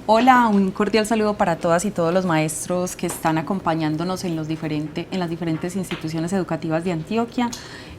Hola, un cordial saludo para todas y todos los maestros que están acompañándonos en las diferentes instituciones educativas de Antioquia,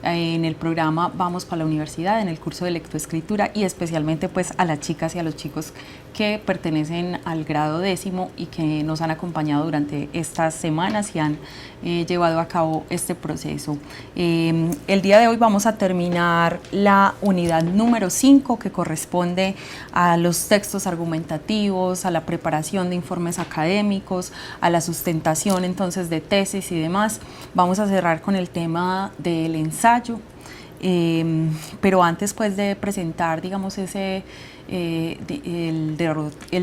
en el programa Vamos para la Universidad, en el curso de lectoescritura y especialmente pues a las chicas y a los chicos que pertenecen al grado 10º y que nos han acompañado durante estas semanas y han llevado a cabo este proceso. El día de hoy vamos a terminar la unidad número 5, que corresponde a los textos argumentativos, a la preparación de informes académicos, a la sustentación entonces de tesis y demás. Vamos a cerrar con el tema del ensayo, pero antes pues de presentar digamos el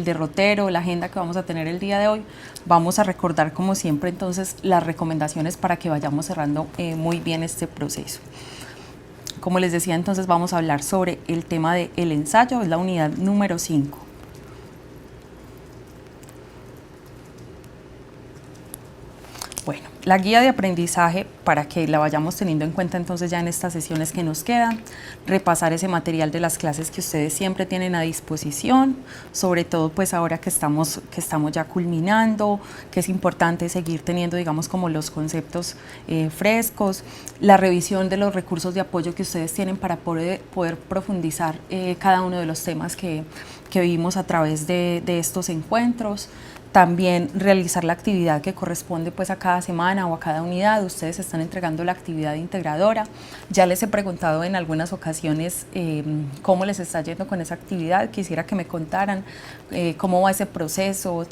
derrotero, la agenda que vamos a tener el día de hoy, vamos a recordar como siempre entonces las recomendaciones para que vayamos cerrando muy bien este proceso. Como les decía, entonces vamos a hablar sobre el tema del ensayo, es la unidad número 5. Bueno, la guía de aprendizaje, para que la vayamos teniendo en cuenta entonces ya en estas sesiones que nos quedan, repasar ese material de las clases que ustedes siempre tienen a disposición, sobre todo pues ahora que estamos ya culminando, que es importante seguir teniendo digamos como los conceptos frescos, la revisión de los recursos de apoyo que ustedes tienen para poder profundizar cada uno de los temas que vimos a través de estos encuentros. También realizar la actividad que corresponde pues a cada semana o a cada unidad. Ustedes están entregando la actividad integradora. Ya les he preguntado en algunas ocasiones cómo les está yendo con esa actividad. Quisiera que me contaran cómo va ese proceso,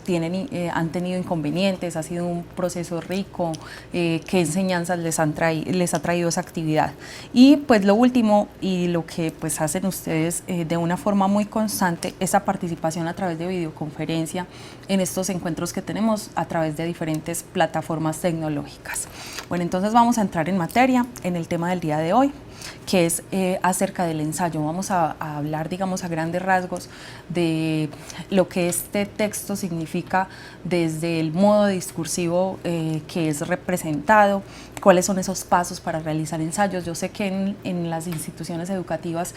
han tenido inconvenientes, ha sido un proceso rico, qué enseñanzas les ha traído esa actividad. Y pues lo último y lo que pues hacen ustedes de una forma muy constante, esa participación a través de videoconferencia en estos encuentros que tenemos a través de diferentes plataformas tecnológicas. Bueno, entonces vamos a entrar en materia en el tema del día de hoy, que es acerca del ensayo. Vamos a hablar, digamos, a grandes rasgos de lo que este texto significa desde el modo discursivo que es representado, cuáles son esos pasos para realizar ensayos. Yo sé que en las instituciones educativas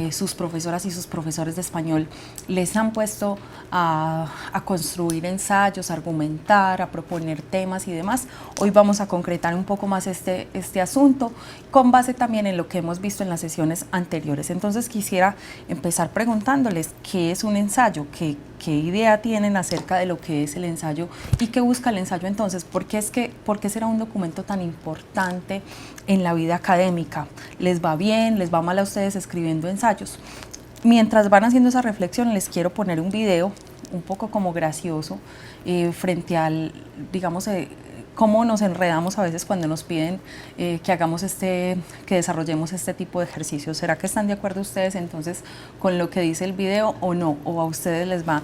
sus profesoras y sus profesores de español les han puesto a construir ensayos, a argumentar, a proponer temas y demás. Hoy vamos a concretar un poco más este asunto con base también en lo que hemos visto en las sesiones anteriores. Entonces quisiera empezar preguntándoles qué es un ensayo, qué idea tienen acerca de lo que es el ensayo y qué busca el ensayo entonces, ¿por qué será un documento tan importante en la vida académica? ¿Les va bien, les va mal a ustedes escribiendo ensayos? Mientras van haciendo esa reflexión, les quiero poner un video un poco como gracioso frente al, digamos, cómo nos enredamos a veces cuando nos piden que desarrollemos este tipo de ejercicios. ¿Será que están de acuerdo ustedes entonces con lo que dice el video o no? ¿O a ustedes les va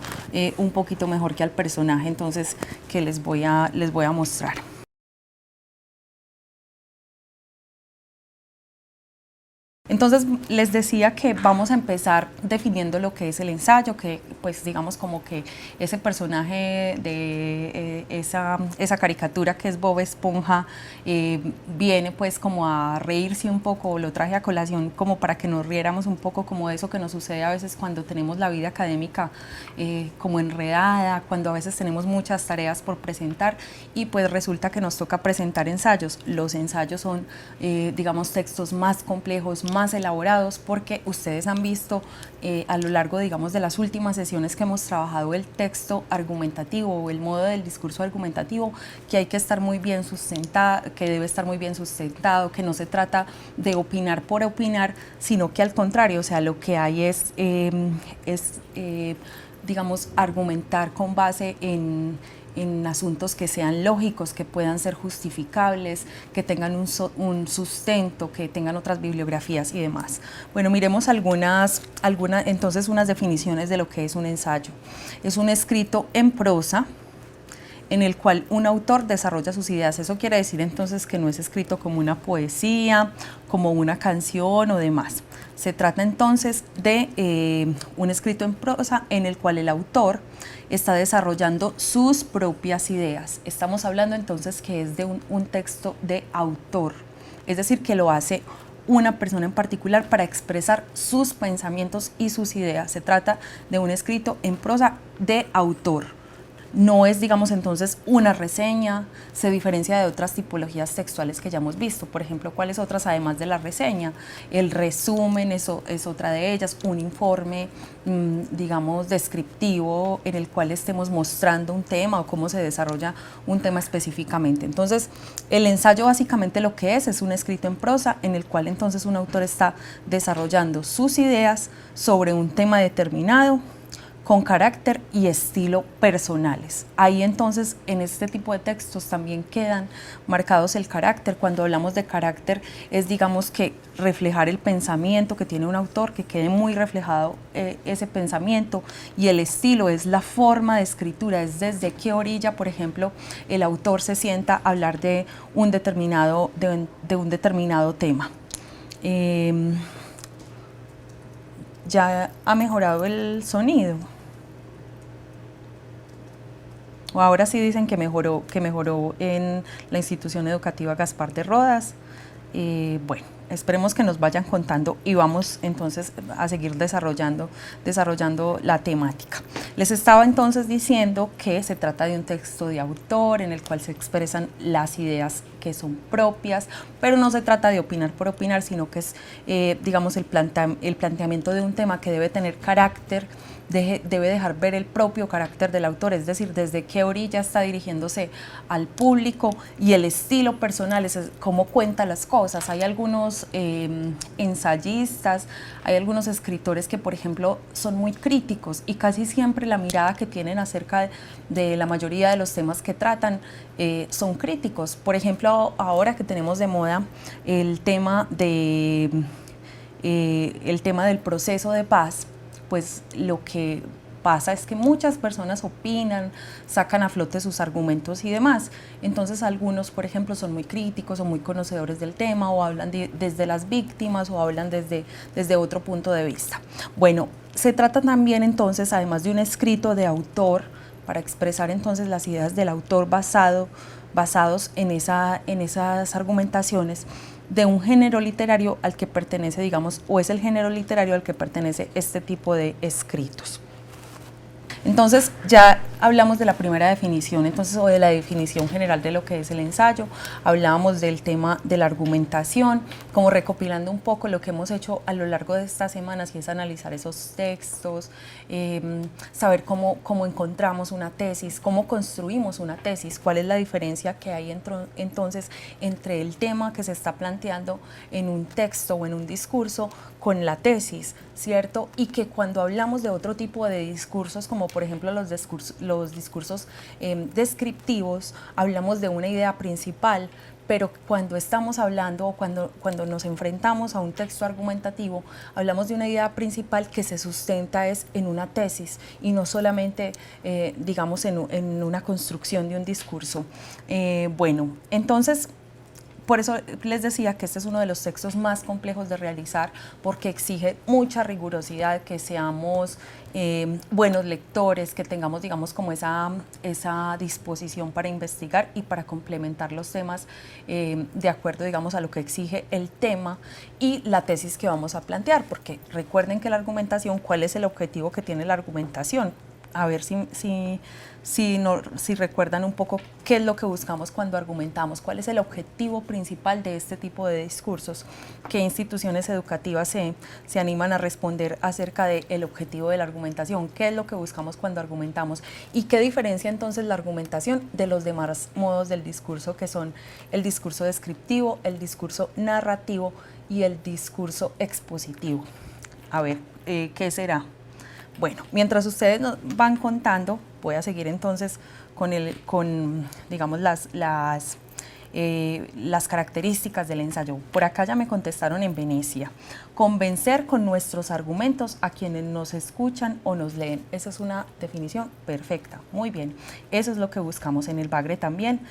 un poquito mejor que al personaje entonces que les voy a mostrar? Entonces les decía que vamos a empezar definiendo lo que es el ensayo, que pues digamos como que ese personaje de esa caricatura que es Bob Esponja viene pues como a reírse un poco, lo traje a colación como para que nos riéramos un poco como de eso que nos sucede a veces cuando tenemos la vida académica como enredada, cuando a veces tenemos muchas tareas por presentar y pues resulta que nos toca presentar ensayos. Los ensayos son digamos textos más complejos, más elaborados, porque ustedes han visto a lo largo, digamos, de las últimas sesiones que hemos trabajado el texto argumentativo o el modo del discurso argumentativo, que hay que estar muy bien sustentado, que debe estar muy bien sustentado, que no se trata de opinar por opinar, sino que al contrario, o sea, lo que hay es digamos, argumentar con base en asuntos que sean lógicos, que puedan ser justificables, que tengan un sustento, que tengan otras bibliografías y demás. Bueno, miremos entonces unas definiciones de lo que es un ensayo. Es un escrito en prosa en el cual un autor desarrolla sus ideas. Eso quiere decir entonces que no es escrito como una poesía, como una canción o demás. Se trata entonces de un escrito en prosa en el cual el autor está desarrollando sus propias ideas. Estamos hablando entonces que es de un texto de autor, es decir, que lo hace una persona en particular para expresar sus pensamientos y sus ideas. Se trata de un escrito en prosa de autor. No es, digamos, entonces una reseña, se diferencia de otras tipologías textuales que ya hemos visto. Por ejemplo, ¿cuáles otras además de la reseña? El resumen eso es otra de ellas, un informe, digamos, descriptivo en el cual estemos mostrando un tema o cómo se desarrolla un tema específicamente. Entonces, el ensayo básicamente lo que es un escrito en prosa en el cual entonces un autor está desarrollando sus ideas sobre un tema determinado, con carácter y estilo personales. Ahí entonces en este tipo de textos también quedan marcados el carácter. Cuando hablamos de carácter es, digamos, que reflejar el pensamiento que tiene un autor, que quede muy reflejado ese pensamiento, y el estilo es la forma de escritura, es desde qué orilla, por ejemplo, el autor se sienta a hablar de un determinado tema. Ya ha mejorado el sonido. O ahora sí dicen que mejoró en la institución educativa Gaspar de Rodas. Bueno, esperemos que nos vayan contando y vamos entonces a seguir desarrollando la temática. Les estaba entonces diciendo que se trata de un texto de autor en el cual se expresan las ideas que son propias, pero no se trata de opinar por opinar, sino que es, digamos, el planteamiento de un tema que debe tener carácter, debe dejar ver el propio carácter del autor, es decir, desde qué orilla está dirigiéndose al público, y el estilo personal es cómo cuenta las cosas. Hay algunos ensayistas, hay algunos escritores que, por ejemplo, son muy críticos y casi siempre la mirada que tienen acerca de la mayoría de los temas que tratan son críticos. Por ejemplo, ahora que tenemos de moda el tema del proceso de paz, pues lo que pasa es que muchas personas opinan, sacan a flote sus argumentos y demás. Entonces algunos, por ejemplo, son muy críticos o muy conocedores del tema, o hablan desde las víctimas, o hablan desde otro punto de vista. Bueno, se trata también entonces, además de un escrito de autor, para expresar entonces las ideas del autor basados en esas argumentaciones, de un género literario al que pertenece, digamos, o es el género literario al que pertenece este tipo de escritos. Entonces ya hablamos de la primera definición, entonces, o de la definición general de lo que es el ensayo. Hablábamos del tema de la argumentación, como recopilando un poco lo que hemos hecho a lo largo de estas semanas, y es analizar esos textos, saber cómo encontramos una tesis, cómo construimos una tesis, cuál es la diferencia que hay entonces entre el tema que se está planteando en un texto o en un discurso con la tesis, ¿cierto? Y que cuando hablamos de otro tipo de discursos, como por ejemplo los discursos descriptivos, hablamos de una idea principal, pero cuando estamos hablando, o cuando nos enfrentamos a un texto argumentativo, hablamos de una idea principal que se sustenta en una tesis, y no solamente, digamos, en una construcción de un discurso. Bueno, entonces, por eso les decía que este es uno de los textos más complejos de realizar, porque exige mucha rigurosidad, que seamos buenos lectores, que tengamos, digamos, como esa disposición para investigar y para complementar los temas de acuerdo, digamos, a lo que exige el tema y la tesis que vamos a plantear, porque recuerden que la argumentación, ¿cuál es el objetivo que tiene la argumentación? A ver si recuerdan un poco qué es lo que buscamos cuando argumentamos, cuál es el objetivo principal de este tipo de discursos, qué instituciones educativas se animan a responder acerca del objetivo de la argumentación, qué es lo que buscamos cuando argumentamos, y qué diferencia entonces la argumentación de los demás modos del discurso, que son el discurso descriptivo, el discurso narrativo y el discurso expositivo. A ver, ¿qué será? Bueno, mientras ustedes nos van contando, voy a seguir entonces con digamos, las características del ensayo. Por acá ya me contestaron en Venecia. Convencer con nuestros argumentos a quienes nos escuchan o nos leen. Esa es una definición perfecta. Muy bien. Eso es lo que buscamos en el Bagre también.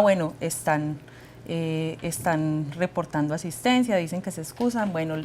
Bueno, están reportando asistencia, dicen que se excusan. Bueno,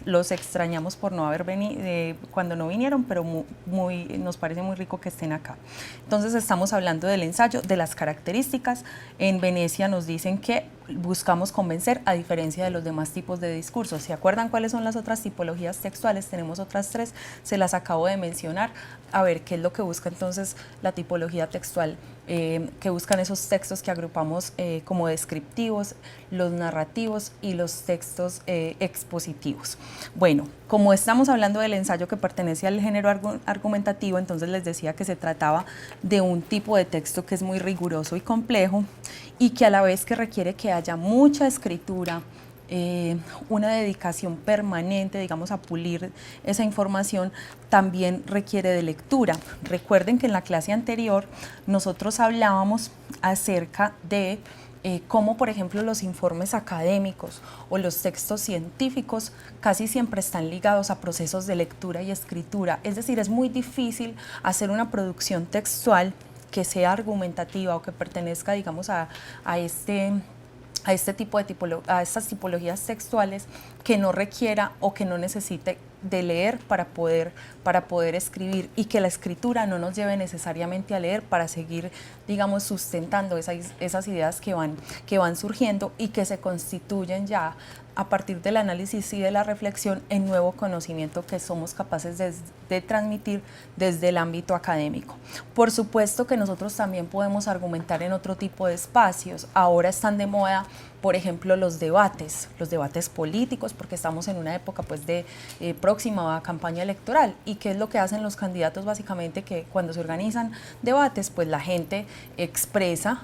los extrañamos por no haber venido, cuando no vinieron, pero nos parece muy rico que estén acá. Entonces estamos hablando del ensayo, de las características. En Venecia nos dicen que buscamos convencer a diferencia de los demás tipos de discursos. ¿Se acuerdan cuáles son las otras tipologías textuales? Tenemos otras 3, se las acabo de mencionar. A ver, ¿qué es lo que busca entonces la tipología textual? Que buscan esos textos que agrupamos como descriptivos, los narrativos y los textos expositivos. Bueno, como estamos hablando del ensayo que pertenece al género argumentativo, entonces les decía que se trataba de un tipo de texto que es muy riguroso y complejo y que a la vez que requiere que haya mucha escritura, una dedicación permanente, digamos, a pulir esa información, también requiere de lectura. Recuerden que en la clase anterior nosotros hablábamos acerca de cómo, por ejemplo, los informes académicos o los textos científicos casi siempre están ligados a procesos de lectura y escritura. Es decir, es muy difícil hacer una producción textual que sea argumentativa o que pertenezca, digamos, a estas tipologías textuales que no requiera o que no necesite de leer para poder escribir, y que la escritura no nos lleve necesariamente a leer para seguir, digamos, sustentando esas ideas que van surgiendo y que se constituyen ya a partir del análisis y de la reflexión en nuevo conocimiento que somos capaces de transmitir desde el ámbito académico. Por supuesto que nosotros también podemos argumentar en otro tipo de espacios. Ahora están de moda, por ejemplo, los debates políticos, porque estamos en una época pues de próxima a campaña electoral. ¿Y qué es lo que hacen los candidatos? Básicamente que cuando se organizan debates, pues la gente expresa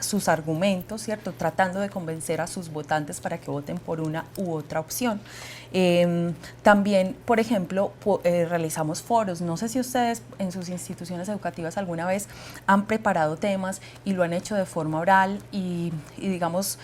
sus argumentos, ¿cierto? Tratando de convencer a sus votantes para que voten por una u otra opción. También, por ejemplo, realizamos foros. No sé si ustedes en sus instituciones educativas alguna vez han preparado temas y lo han hecho de forma oral y digamos,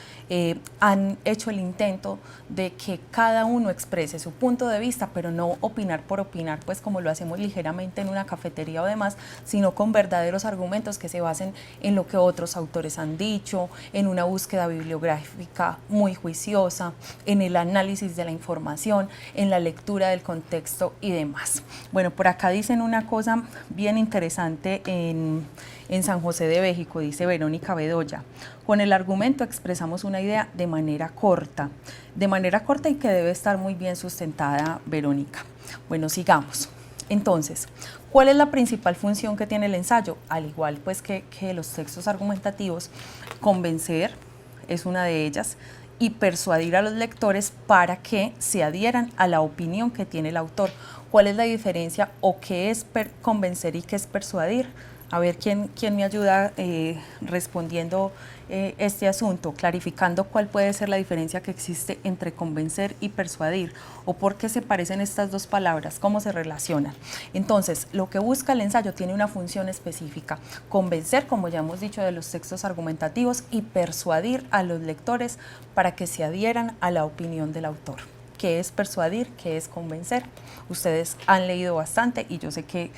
han hecho el intento de que cada uno exprese su punto de vista, pero no opinar por opinar, pues como lo hacemos ligeramente en una cafetería o demás, sino con verdaderos argumentos que se basen en lo que otros autores han dicho, en una búsqueda bibliográfica muy juiciosa, en el análisis de la información, en la lectura del contexto y demás. Bueno, por acá dicen una cosa bien interesante en San José de México, dice Verónica Bedoya: con el argumento expresamos una idea de manera corta y que debe estar muy bien sustentada, Verónica. Bueno, sigamos. Entonces, ¿cuál es la principal función que tiene el ensayo? Al igual pues que los textos argumentativos, convencer es una de ellas, y persuadir a los lectores para que se adhieran a la opinión que tiene el autor. ¿Cuál es la diferencia o qué es convencer y qué es persuadir? A ver, ¿quién me ayuda respondiendo este asunto, clarificando cuál puede ser la diferencia que existe entre convencer y persuadir, o por qué se parecen estas dos palabras, cómo se relacionan? Entonces, lo que busca el ensayo tiene una función específica: convencer, como ya hemos dicho, de los textos argumentativos, y persuadir a los lectores para que se adhieran a la opinión del autor. ¿Qué es persuadir? ¿Qué es convencer? Ustedes han leído bastante y yo sé que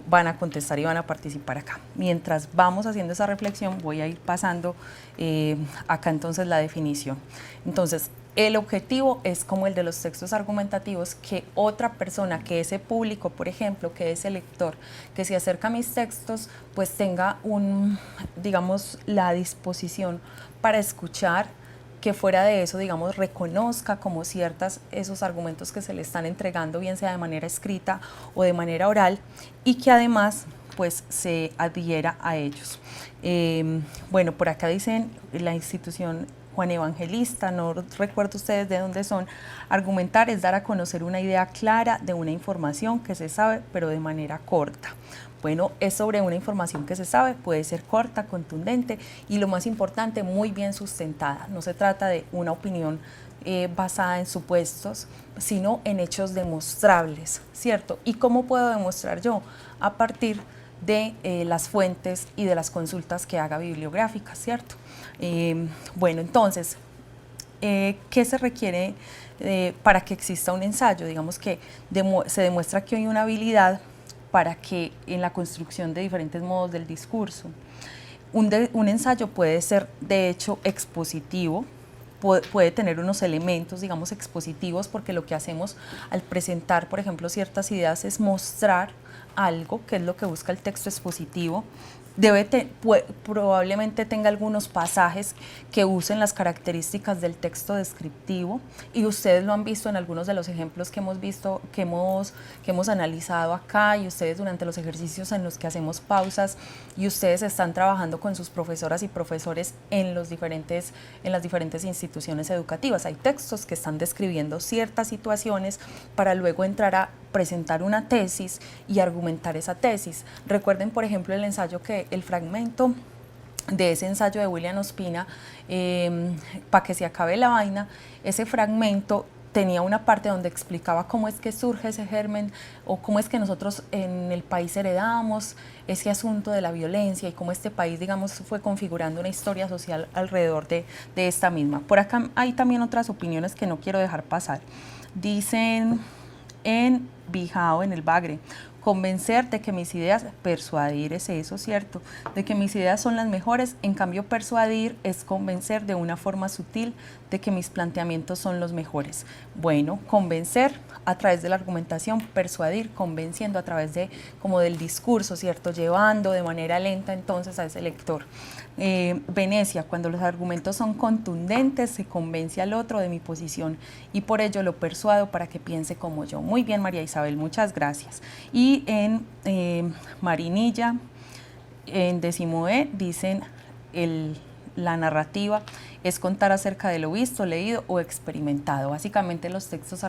van a contestar y van a participar acá. Mientras vamos haciendo esa reflexión, voy a ir pasando acá entonces la definición. Entonces, el objetivo es como el de los textos argumentativos, que otra persona, que ese público, por ejemplo, que ese lector que se acerca a mis textos, pues tenga digamos, la disposición para escuchar, que fuera de eso, digamos, reconozca como ciertas esos argumentos que se le están entregando, bien sea de manera escrita o de manera oral, y que además pues se adhiera a ellos. Bueno, por acá dicen la institución Juan Evangelista, no recuerdo ustedes de dónde son. Argumentar es dar a conocer una idea clara de una información que se sabe, pero de manera corta. Bueno, es sobre una información que se sabe, puede ser corta, contundente y, lo más importante, muy bien sustentada. No se trata de una opinión basada en supuestos, sino en hechos demostrables, ¿cierto? ¿Y cómo puedo demostrar yo? A partir de las fuentes y de las consultas que haga bibliográficas, ¿cierto? Bueno, entonces, ¿qué se requiere para que exista un ensayo? Digamos que se demuestra que hay una habilidad para que en la construcción de diferentes modos del discurso. Un ensayo puede ser, de hecho, expositivo, puede tener unos elementos, digamos, expositivos, porque lo que hacemos al presentar, por ejemplo, ciertas ideas es mostrar algo, que es lo que busca el texto expositivo. probablemente tenga algunos pasajes que usen las características del texto descriptivo, y ustedes lo han visto en algunos de los ejemplos que hemos visto, que hemos analizado acá, y ustedes durante los ejercicios en los que hacemos pausas y ustedes están trabajando con sus profesoras y profesores en las diferentes instituciones educativas. Hay textos que están describiendo ciertas situaciones para luego entrar a presentar una tesis y argumentar esa tesis. Recuerden, por ejemplo, el fragmento de ese ensayo de William Ospina, para que se acabe la vaina, ese fragmento tenía una parte donde explicaba cómo es que surge ese germen, o cómo es que nosotros en el país heredamos ese asunto de la violencia y cómo este país, digamos, fue configurando una historia social alrededor de esta misma. Por acá hay también otras opiniones que no quiero dejar pasar. Dicen en Bijao, en el Bagre: convencer de que mis ideas, persuadir es eso, ¿cierto? De que mis ideas son las mejores. En cambio, persuadir es convencer de una forma sutil de que mis planteamientos son los mejores. Bueno, convencer a través de la argumentación, persuadir convenciendo a través de como del discurso, ¿cierto? Llevando de manera lenta entonces a ese lector. Venecia: cuando los argumentos son contundentes, se convence al otro de mi posición y por ello lo persuado para que piense como yo. Muy bien, María Isabel, muchas gracias. Y en Marinilla, en décimo E, dicen la narrativa es contar acerca de lo visto, leído o experimentado. Básicamente los textos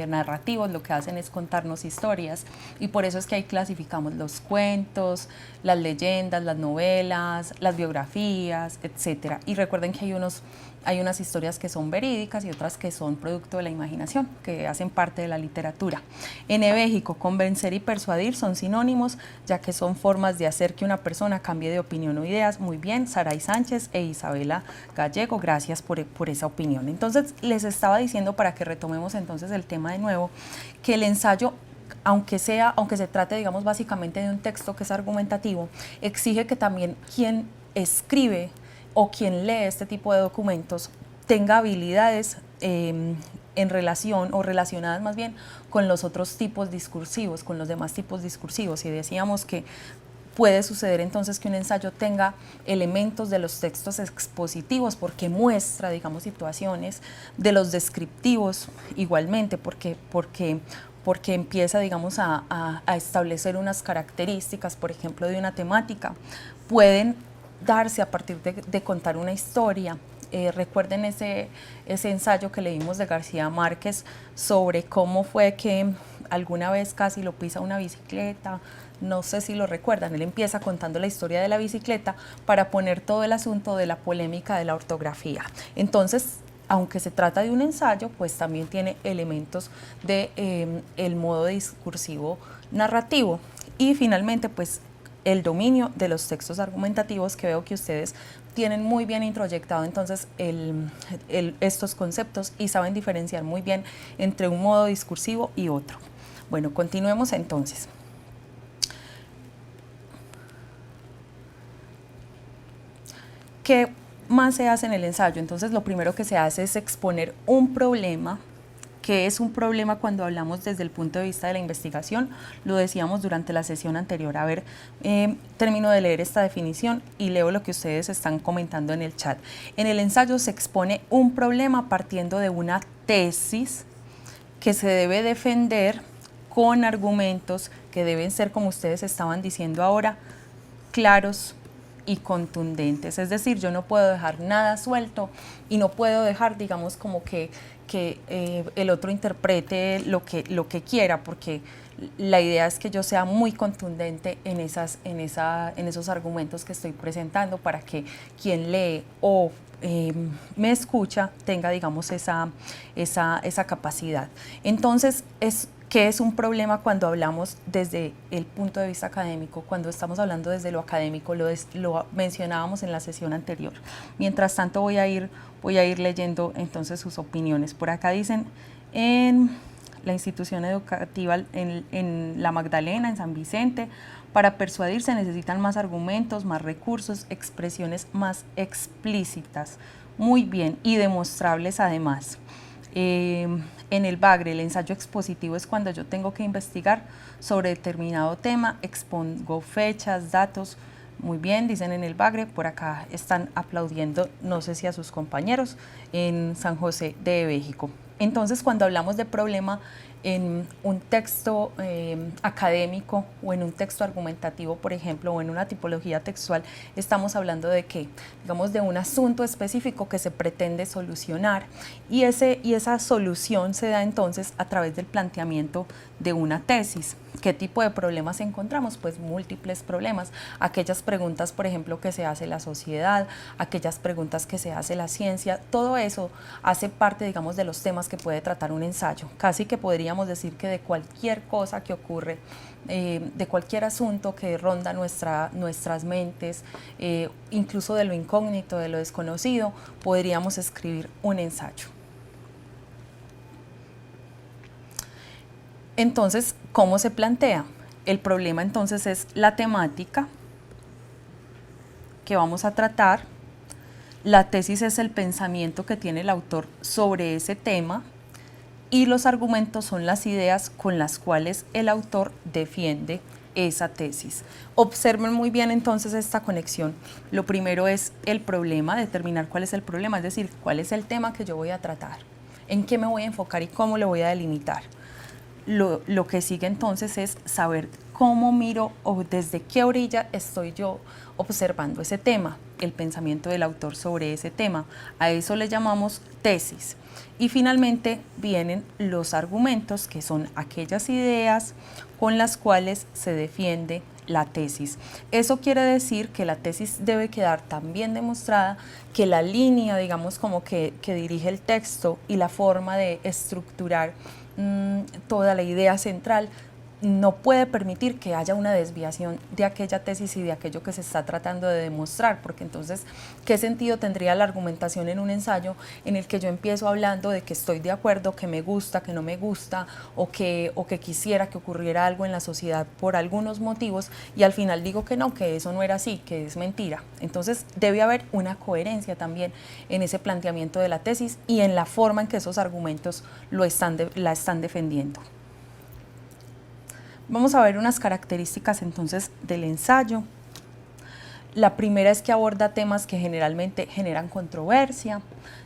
narrativos lo que hacen es contarnos historias, y por eso es que ahí clasificamos los cuentos, las leyendas, las novelas, las biografías, etc. Y recuerden que hay unas historias que son verídicas y otras que son producto de la imaginación, que hacen parte de la literatura. En México, convencer y persuadir son sinónimos, ya que son formas de hacer que una persona cambie de opinión o ideas. Muy bien, Saray Sánchez e Isabela Gallego, gracias por esa opinión. Entonces, les estaba diciendo, para que retomemos entonces el tema de nuevo, que el ensayo, aunque se trate, digamos, básicamente de un texto que es argumentativo, exige que también quien escribe o quien lee este tipo de documentos tenga habilidades en relación, o relacionadas más bien, con los otros tipos discursivos, con los demás tipos discursivos. Y decíamos que puede suceder entonces que un ensayo tenga elementos de los textos expositivos porque muestra, digamos, situaciones, de los descriptivos igualmente, porque empieza, digamos, a establecer unas características, por ejemplo, de una temática. Pueden darse a partir de contar una historia. Recuerden ese ensayo que leímos de García Márquez sobre cómo fue que alguna vez casi lo pisa una bicicleta. No sé si lo recuerdan. Él empieza contando la historia de la bicicleta para poner todo el asunto de la polémica de la ortografía. Entonces, aunque se trata de un ensayo, pues también tiene elementos de el modo discursivo narrativo. Y finalmente, pues el dominio de los textos argumentativos, que veo que ustedes tienen muy bien introyectado entonces estos conceptos y saben diferenciar muy bien entre un modo discursivo y otro. Bueno, continuemos entonces. ¿Qué más se hace en el ensayo? Entonces, lo primero que se hace es exponer un problema. ¿Qué es un problema cuando hablamos desde el punto de vista de la investigación? Lo decíamos durante la sesión anterior. A ver, termino de leer esta definición y leo lo que ustedes están comentando en el chat. En el ensayo se expone un problema partiendo de una tesis que se debe defender con argumentos que deben ser, como ustedes estaban diciendo ahora, claros y contundentes. Es decir, yo no puedo dejar nada suelto y no puedo dejar, digamos, como que el otro interprete lo que quiera, porque la idea es que yo sea muy contundente en esos argumentos que estoy presentando, para que quien lee o me escucha tenga, digamos, esa capacidad. Entonces, ¿qué es un problema cuando hablamos desde el punto de vista académico? Cuando estamos hablando desde lo académico, lo mencionábamos en la sesión anterior. Mientras tanto, voy a ir leyendo entonces sus opiniones. Por acá dicen: en la institución educativa en La Magdalena, en San Vicente, para persuadir se necesitan más argumentos, más recursos, expresiones más explícitas. Muy bien, y demostrables además. En el Bagre, el ensayo expositivo es cuando yo tengo que investigar sobre determinado tema, expongo fechas, datos, Muy bien, dicen en el Bagre, por acá están aplaudiendo, no sé si a sus compañeros, en San José de México. Entonces, cuando hablamos de problema en un texto académico o en un texto argumentativo, por ejemplo, o en una tipología textual, estamos hablando de qué, digamos, de un asunto específico que se pretende solucionar y esa solución se da entonces a través del planteamiento de una tesis. ¿Qué tipo de problemas encontramos? Pues múltiples problemas. Aquellas preguntas, por ejemplo, que se hace la sociedad, aquellas preguntas que se hace la ciencia, todo eso hace parte, digamos, de los temas que puede tratar un ensayo. Casi que podríamos decir que de cualquier cosa que ocurre, de cualquier asunto que ronda nuestras mentes, incluso de lo incógnito, de lo desconocido, podríamos escribir un ensayo. Entonces, ¿cómo se plantea? El problema entonces es la temática que vamos a tratar, la tesis es el pensamiento que tiene el autor sobre ese tema y los argumentos son las ideas con las cuales el autor defiende esa tesis. Observen muy bien entonces esta conexión. Lo primero es el problema, determinar cuál es el problema, es decir, cuál es el tema que yo voy a tratar, en qué me voy a enfocar y cómo lo voy a delimitar. Lo que sigue entonces es saber cómo miro o desde qué orilla estoy yo observando ese tema, el pensamiento del autor sobre ese tema. A eso le llamamos tesis. Y finalmente vienen los argumentos, que son aquellas ideas con las cuales se defiende la tesis. Eso quiere decir que la tesis debe quedar tan bien demostrada que la línea, digamos, como que dirige el texto y la forma de estructurar toda la idea central no puede permitir que haya una desviación de aquella tesis y de aquello que se está tratando de demostrar, porque entonces, ¿qué sentido tendría la argumentación en un ensayo en el que yo empiezo hablando de que estoy de acuerdo, que me gusta, que no me gusta, o que quisiera que ocurriera algo en la sociedad por algunos motivos, y al final digo que no, que eso no era así, que es mentira? Entonces, debe haber una coherencia también en ese planteamiento de la tesis y en la forma en que esos argumentos la están defendiendo. Vamos a ver unas características entonces del ensayo. La primera es que aborda temas que generalmente generan controversia.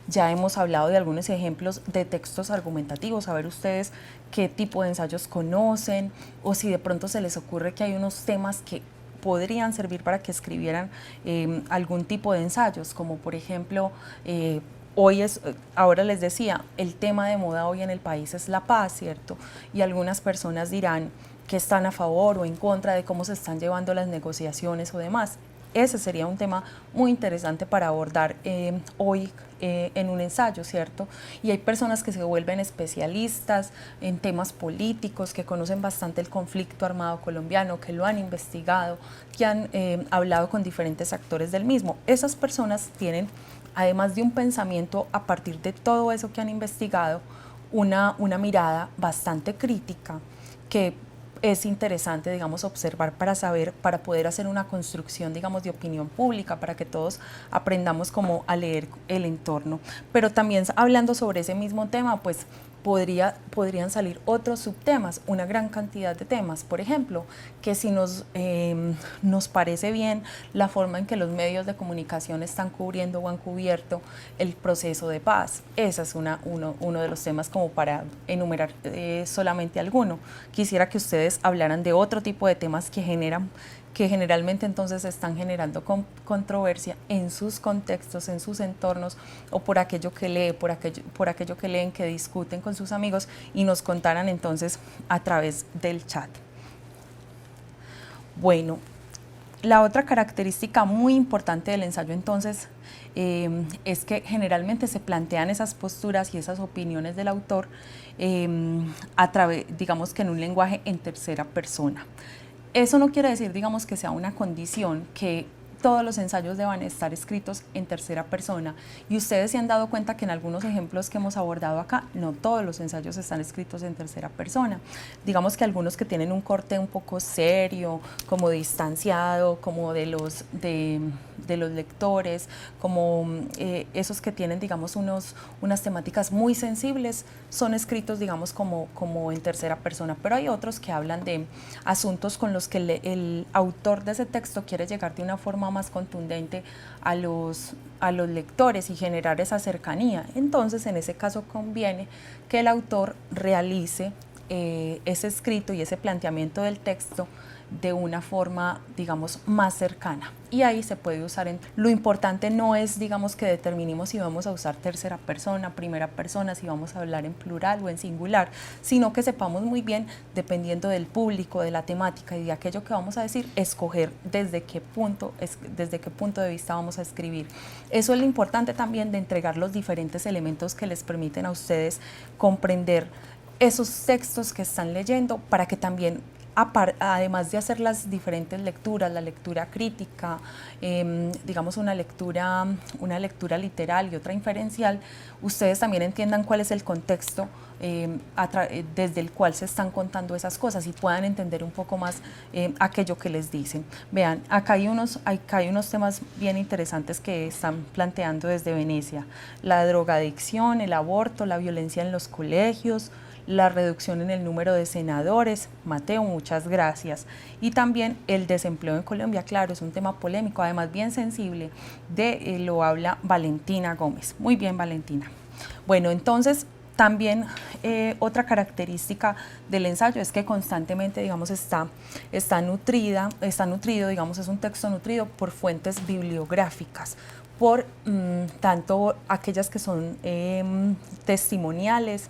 Ya hemos hablado de algunos ejemplos de textos argumentativos, a ver ustedes qué tipo de ensayos conocen o si de pronto se les ocurre que hay unos temas que podrían servir para que escribieran algún tipo de ensayos, como por ejemplo, ahora les decía, el tema de moda hoy en el país es la paz, ¿cierto? Y algunas personas dirán que están a favor o en contra de cómo se están llevando las negociaciones o demás. Ese sería un tema muy interesante para abordar hoy en un ensayo, ¿cierto? Y hay personas que se vuelven especialistas en temas políticos, que conocen bastante el conflicto armado colombiano, que lo han investigado, que han hablado con diferentes actores del mismo. Esas personas tienen, además de un pensamiento a partir de todo eso que han investigado, una mirada bastante crítica que es interesante, digamos, observar para saber, para poder hacer una construcción, digamos, de opinión pública, para que todos aprendamos como a leer el entorno. Pero también hablando sobre ese mismo tema, pues podrían salir otros subtemas, una gran cantidad de temas. Por ejemplo, que si nos parece bien la forma en que los medios de comunicación están cubriendo o han cubierto el proceso de paz. Ese es uno de los temas como para enumerar solamente alguno. Quisiera que ustedes hablaran de otro tipo de temas que generalmente entonces están generando controversia en sus contextos, en sus entornos, o por aquello que leen, por aquello que leen, que discuten con sus amigos, y nos contaran entonces a través del chat. Bueno, la otra característica muy importante del ensayo entonces es que generalmente se plantean esas posturas y esas opiniones del autor a través, digamos que en un lenguaje en tercera persona. Eso no quiere decir, digamos, que sea una condición que todos los ensayos deban estar escritos en tercera persona. Y ustedes se han dado cuenta que en algunos ejemplos que hemos abordado acá, no todos los ensayos están escritos en tercera persona. Digamos que algunos que tienen un corte un poco serio, como distanciado, como de los lectores, como esos que tienen, digamos, unas temáticas muy sensibles, son escritos, digamos, como en tercera persona. Pero hay otros que hablan de asuntos con los que el autor de ese texto quiere llegar de una forma más contundente a los lectores y generar esa cercanía. Entonces, en ese caso conviene que el autor realice ese escrito y ese planteamiento del texto de una forma, digamos, más cercana. Y ahí se puede usar. Lo importante no es, digamos, que determinemos si vamos a usar tercera persona, primera persona, si vamos a hablar en plural o en singular, sino que sepamos muy bien, dependiendo del público, de la temática y de aquello que vamos a decir, escoger desde qué punto de vista vamos a escribir. Eso es lo importante también de entregar los diferentes elementos que les permiten a ustedes comprender esos textos que están leyendo, para que también, además de hacer las diferentes lecturas, la lectura crítica, digamos una lectura literal y otra inferencial, ustedes también entiendan cuál es el contexto desde el cual se están contando esas cosas y puedan entender un poco más aquello que les dicen. Vean, acá hay unos temas bien interesantes que están planteando desde Venecia: la drogadicción, el aborto, la violencia en los colegios, la reducción en el número de senadores. Mateo, muchas gracias. Y también el desempleo en Colombia, claro, es un tema polémico, además bien sensible, lo habla Valentina Gómez. Muy bien, Valentina. Bueno, entonces, también otra característica del ensayo es que constantemente, digamos, está nutrido, digamos, es un texto nutrido por fuentes bibliográficas, por tanto aquellas que son testimoniales,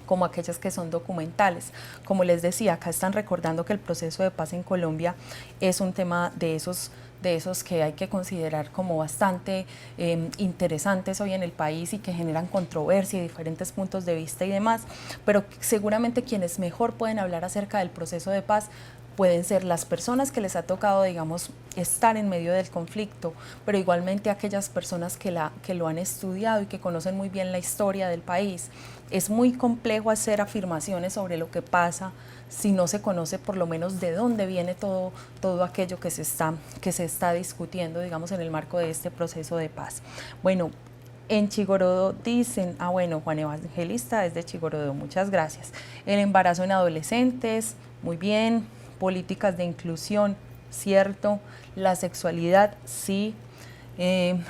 como aquellas que son documentales. Como les decía, acá están recordando que el proceso de paz en Colombia es un tema de esos que hay que considerar como bastante interesantes hoy en el país y que generan controversia y diferentes puntos de vista y demás, pero seguramente quienes mejor pueden hablar acerca del proceso de paz pueden ser las personas que les ha tocado, digamos, estar en medio del conflicto, pero igualmente aquellas personas que lo han estudiado y que conocen muy bien la historia del país. Es muy complejo hacer afirmaciones sobre lo que pasa si no se conoce por lo menos de dónde viene todo aquello que se está discutiendo, digamos, en el marco de este proceso de paz. Bueno, en Chigorodo dicen, bueno, Juan Evangelista es de Chigorodo, muchas gracias. El embarazo en adolescentes, muy bien. Políticas de inclusión, cierto. La sexualidad, sí. En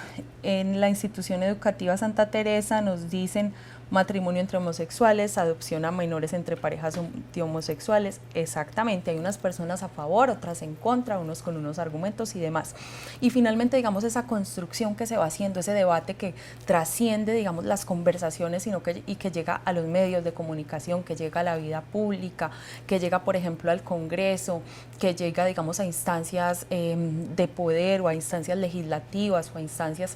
la institución educativa Santa Teresa nos dicen matrimonio entre homosexuales, adopción a menores entre parejas de homosexuales. Exactamente, hay unas personas a favor, otras en contra, unos con unos argumentos y demás. Y finalmente, digamos, esa construcción que se va haciendo, ese debate que trasciende, digamos, las conversaciones, y que llega a los medios de comunicación, que llega a la vida pública, que llega, por ejemplo, al Congreso, que llega, digamos, a instancias de poder o a instancias legislativas o a instancias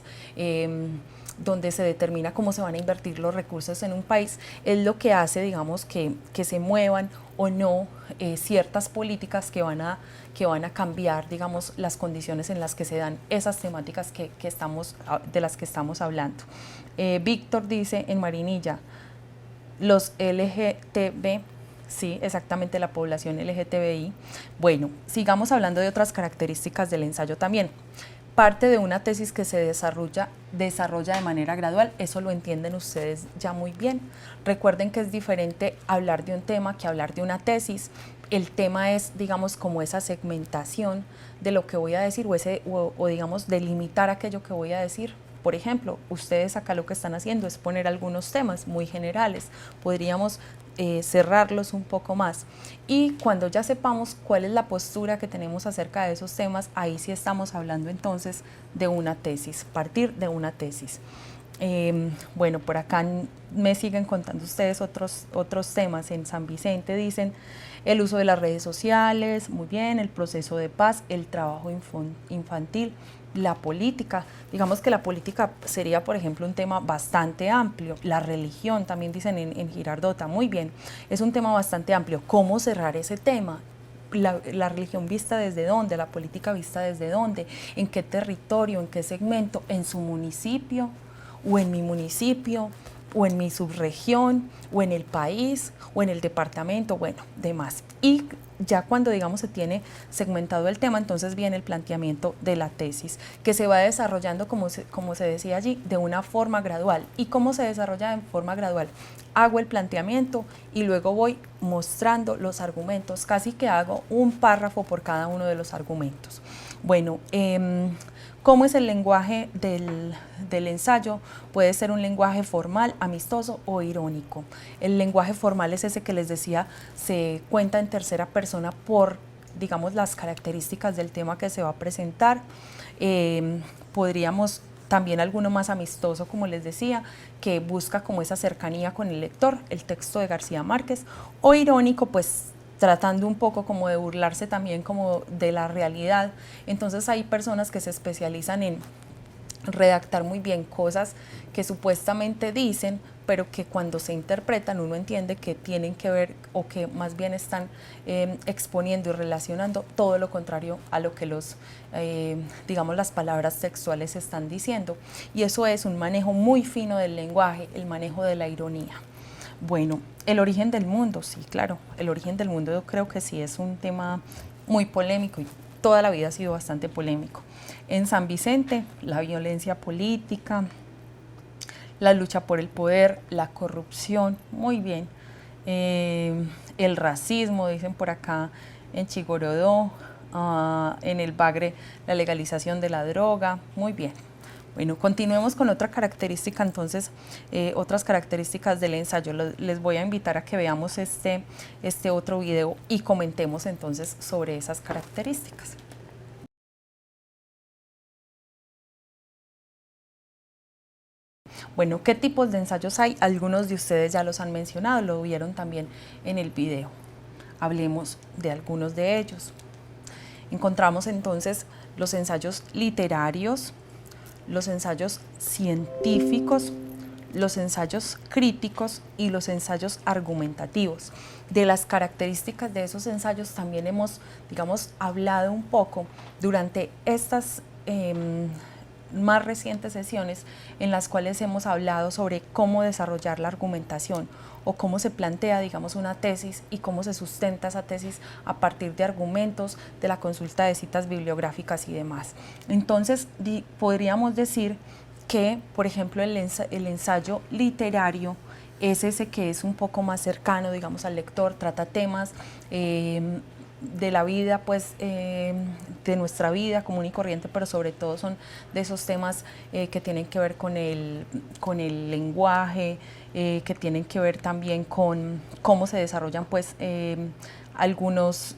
donde se determina cómo se van a invertir los recursos en un país, es lo que hace, digamos, que se muevan o no ciertas políticas que van a cambiar, digamos, las condiciones en las que se dan esas temáticas de las que estamos hablando. Víctor dice en Marinilla, los LGTB, sí, exactamente, la población LGTBI. Bueno, sigamos hablando de otras características del ensayo también. Parte de una tesis que se desarrolla de manera gradual, eso lo entienden ustedes ya muy bien. Recuerden que es diferente hablar de un tema que hablar de una tesis. El tema es, digamos, como esa segmentación de lo que voy a decir o digamos, delimitar aquello que voy a decir. Por ejemplo, ustedes acá lo que están haciendo es poner algunos temas muy generales. Podríamos cerrarlos un poco más, y cuando ya sepamos cuál es la postura que tenemos acerca de esos temas, ahí sí estamos hablando entonces de una tesis, partir de una tesis. Bueno, por acá me siguen contando ustedes otros temas. En San Vicente dicen el uso de las redes sociales, muy bien, el proceso de paz, el trabajo infantil, la política. Digamos que la política sería, por ejemplo, un tema bastante amplio. La religión, también dicen en Girardota, muy bien, es un tema bastante amplio. ¿Cómo cerrar ese tema? la religión vista desde dónde, la política vista desde dónde, en qué territorio, en qué segmento, en su municipio o en mi municipio o en mi subregión o en el país o en el departamento, bueno, demás. Y ya cuando, digamos, se tiene segmentado el tema, entonces viene el planteamiento de la tesis, que se va desarrollando, como se decía allí, de una forma gradual. ¿Y cómo se desarrolla en forma gradual? Hago el planteamiento y luego voy mostrando los argumentos, casi que hago un párrafo por cada uno de los argumentos. Bueno, ¿cómo es el lenguaje del ensayo? Puede ser un lenguaje formal, amistoso o irónico. El lenguaje formal es ese que les decía, se cuenta en tercera persona por, digamos, las características del tema que se va a presentar. Podríamos también alguno más amistoso, como les decía, que busca como esa cercanía con el lector, el texto de García Márquez, o irónico, pues tratando un poco como de burlarse también como de la realidad. Entonces hay personas que se especializan en redactar muy bien cosas que supuestamente dicen, pero que cuando se interpretan uno entiende que tienen que ver o que más bien están exponiendo y relacionando todo lo contrario a lo que digamos, las palabras textuales están diciendo. Y eso es un manejo muy fino del lenguaje, el manejo de la ironía. Bueno, el origen del mundo, sí, claro, el origen del mundo yo creo que sí es un tema muy polémico y toda la vida ha sido bastante polémico. En San Vicente, la violencia política, la lucha por el poder, la corrupción, muy bien, el racismo, dicen por acá en Chigorodó, en el Bagre, la legalización de la droga, muy bien. Bueno, continuemos con otra característica, entonces, otras características del ensayo. Les voy a invitar a que veamos este otro video y comentemos entonces sobre esas características. Bueno, ¿qué tipos de ensayos hay? Algunos de ustedes ya los han mencionado, lo vieron también en el video. Hablemos de algunos de ellos. Encontramos entonces los ensayos literarios, los ensayos científicos, los ensayos críticos y los ensayos argumentativos. De las características de esos ensayos también hemos, digamos, hablado un poco durante estas más recientes sesiones en las cuales hemos hablado sobre cómo desarrollar la argumentación o cómo se plantea, digamos, una tesis y cómo se sustenta esa tesis a partir de argumentos, de la consulta de citas bibliográficas y demás. Entonces, podríamos decir que, por ejemplo, el ensayo literario es ese que es un poco más cercano, digamos, al lector, trata temas de la vida, pues, de nuestra vida común y corriente, pero sobre todo son de esos temas que tienen que ver con el lenguaje, que tienen que ver también con cómo se desarrollan, pues, algunos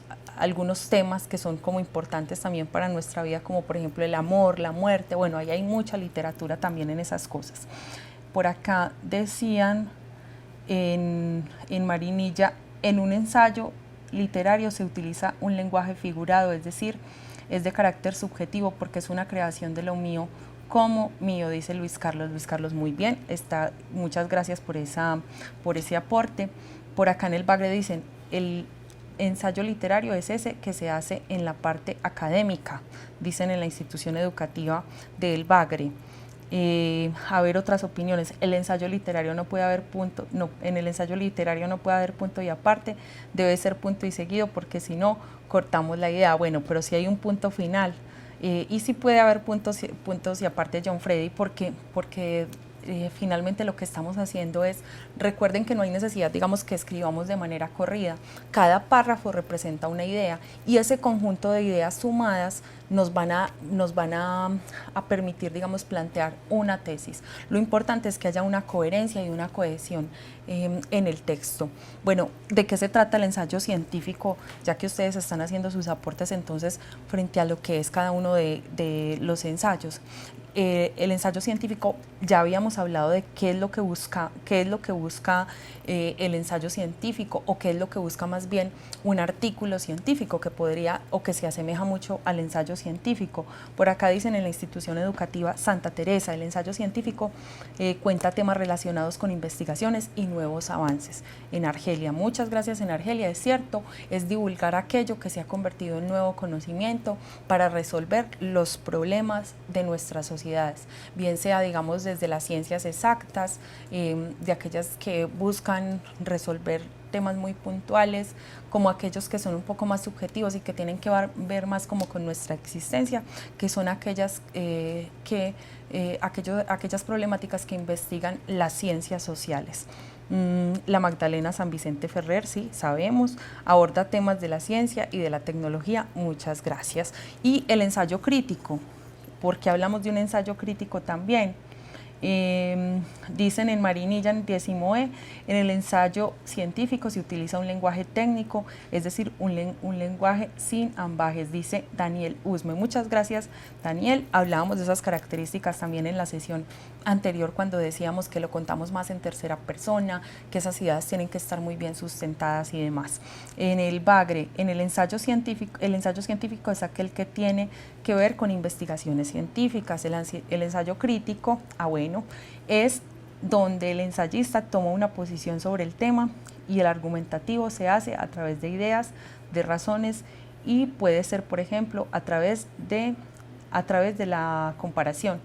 temas que son como importantes también para nuestra vida, como por ejemplo el amor, la muerte. Bueno, ahí hay mucha literatura también en esas cosas. Por acá decían en Marinilla, en un ensayo literario se utiliza un lenguaje figurado, es decir, es de carácter subjetivo porque es una creación de lo mío como mío, dice Luis Carlos. Luis Carlos, muy bien, muchas gracias por ese aporte. Por acá en el Bagre dicen, el ensayo literario es ese que se hace en la parte académica, dicen en la institución educativa del Bagre. A ver otras opiniones. El ensayo literario no puede haber punto, no, en el ensayo literario no puede haber punto y aparte, debe ser punto y seguido porque si no cortamos la idea. Bueno, pero si hay un punto final y si puede haber puntos y aparte, John Freddy, porque finalmente lo que estamos haciendo es, recuerden que no hay necesidad, digamos, que escribamos de manera corrida. Cada párrafo representa una idea y ese conjunto de ideas sumadas nos van a permitir, digamos, plantear una tesis. Lo importante es que haya una coherencia y una cohesión en el texto. Bueno, ¿de qué se trata el ensayo científico? Ya que ustedes están haciendo sus aportes entonces frente a lo que es cada uno de los ensayos. El ensayo científico, ya habíamos hablado de qué es lo que busca el ensayo científico, o qué es lo que busca más bien un artículo científico que podría o que se asemeja mucho al ensayo ensayo científico. Por acá dicen en la institución educativa Santa Teresa, el ensayo científico cuenta temas relacionados con investigaciones y nuevos avances. En Argelia, muchas gracias en Argelia, es cierto, es divulgar aquello que se ha convertido en nuevo conocimiento para resolver los problemas de nuestras sociedades, bien sea, digamos, desde las ciencias exactas, de aquellas que buscan resolver temas muy puntuales, como aquellos que son un poco más subjetivos y que tienen que ver más como con nuestra existencia, que son aquellas, aquellas problemáticas que investigan las ciencias sociales. La Magdalena San Vicente Ferrer, sí, sabemos, aborda temas de la ciencia y de la tecnología, muchas gracias. Y el ensayo crítico, ¿por qué hablamos de un ensayo crítico también? Dicen en Marinilla, en 10E, en el ensayo científico se utiliza un lenguaje técnico, es decir, un lenguaje sin ambajes, dice Daniel Usme. Muchas gracias, Daniel. Hablábamos de esas características también en la sesión anterior cuando decíamos que lo contamos más en tercera persona, que esas ideas tienen que estar muy bien sustentadas y demás. En el Bagre, en el ensayo científico es aquel que tiene que ver con investigaciones científicas. El ensayo crítico, bueno, es donde el ensayista toma una posición sobre el tema y el argumentativo se hace a través de ideas, de razones y puede ser, por ejemplo, a través de la comparación.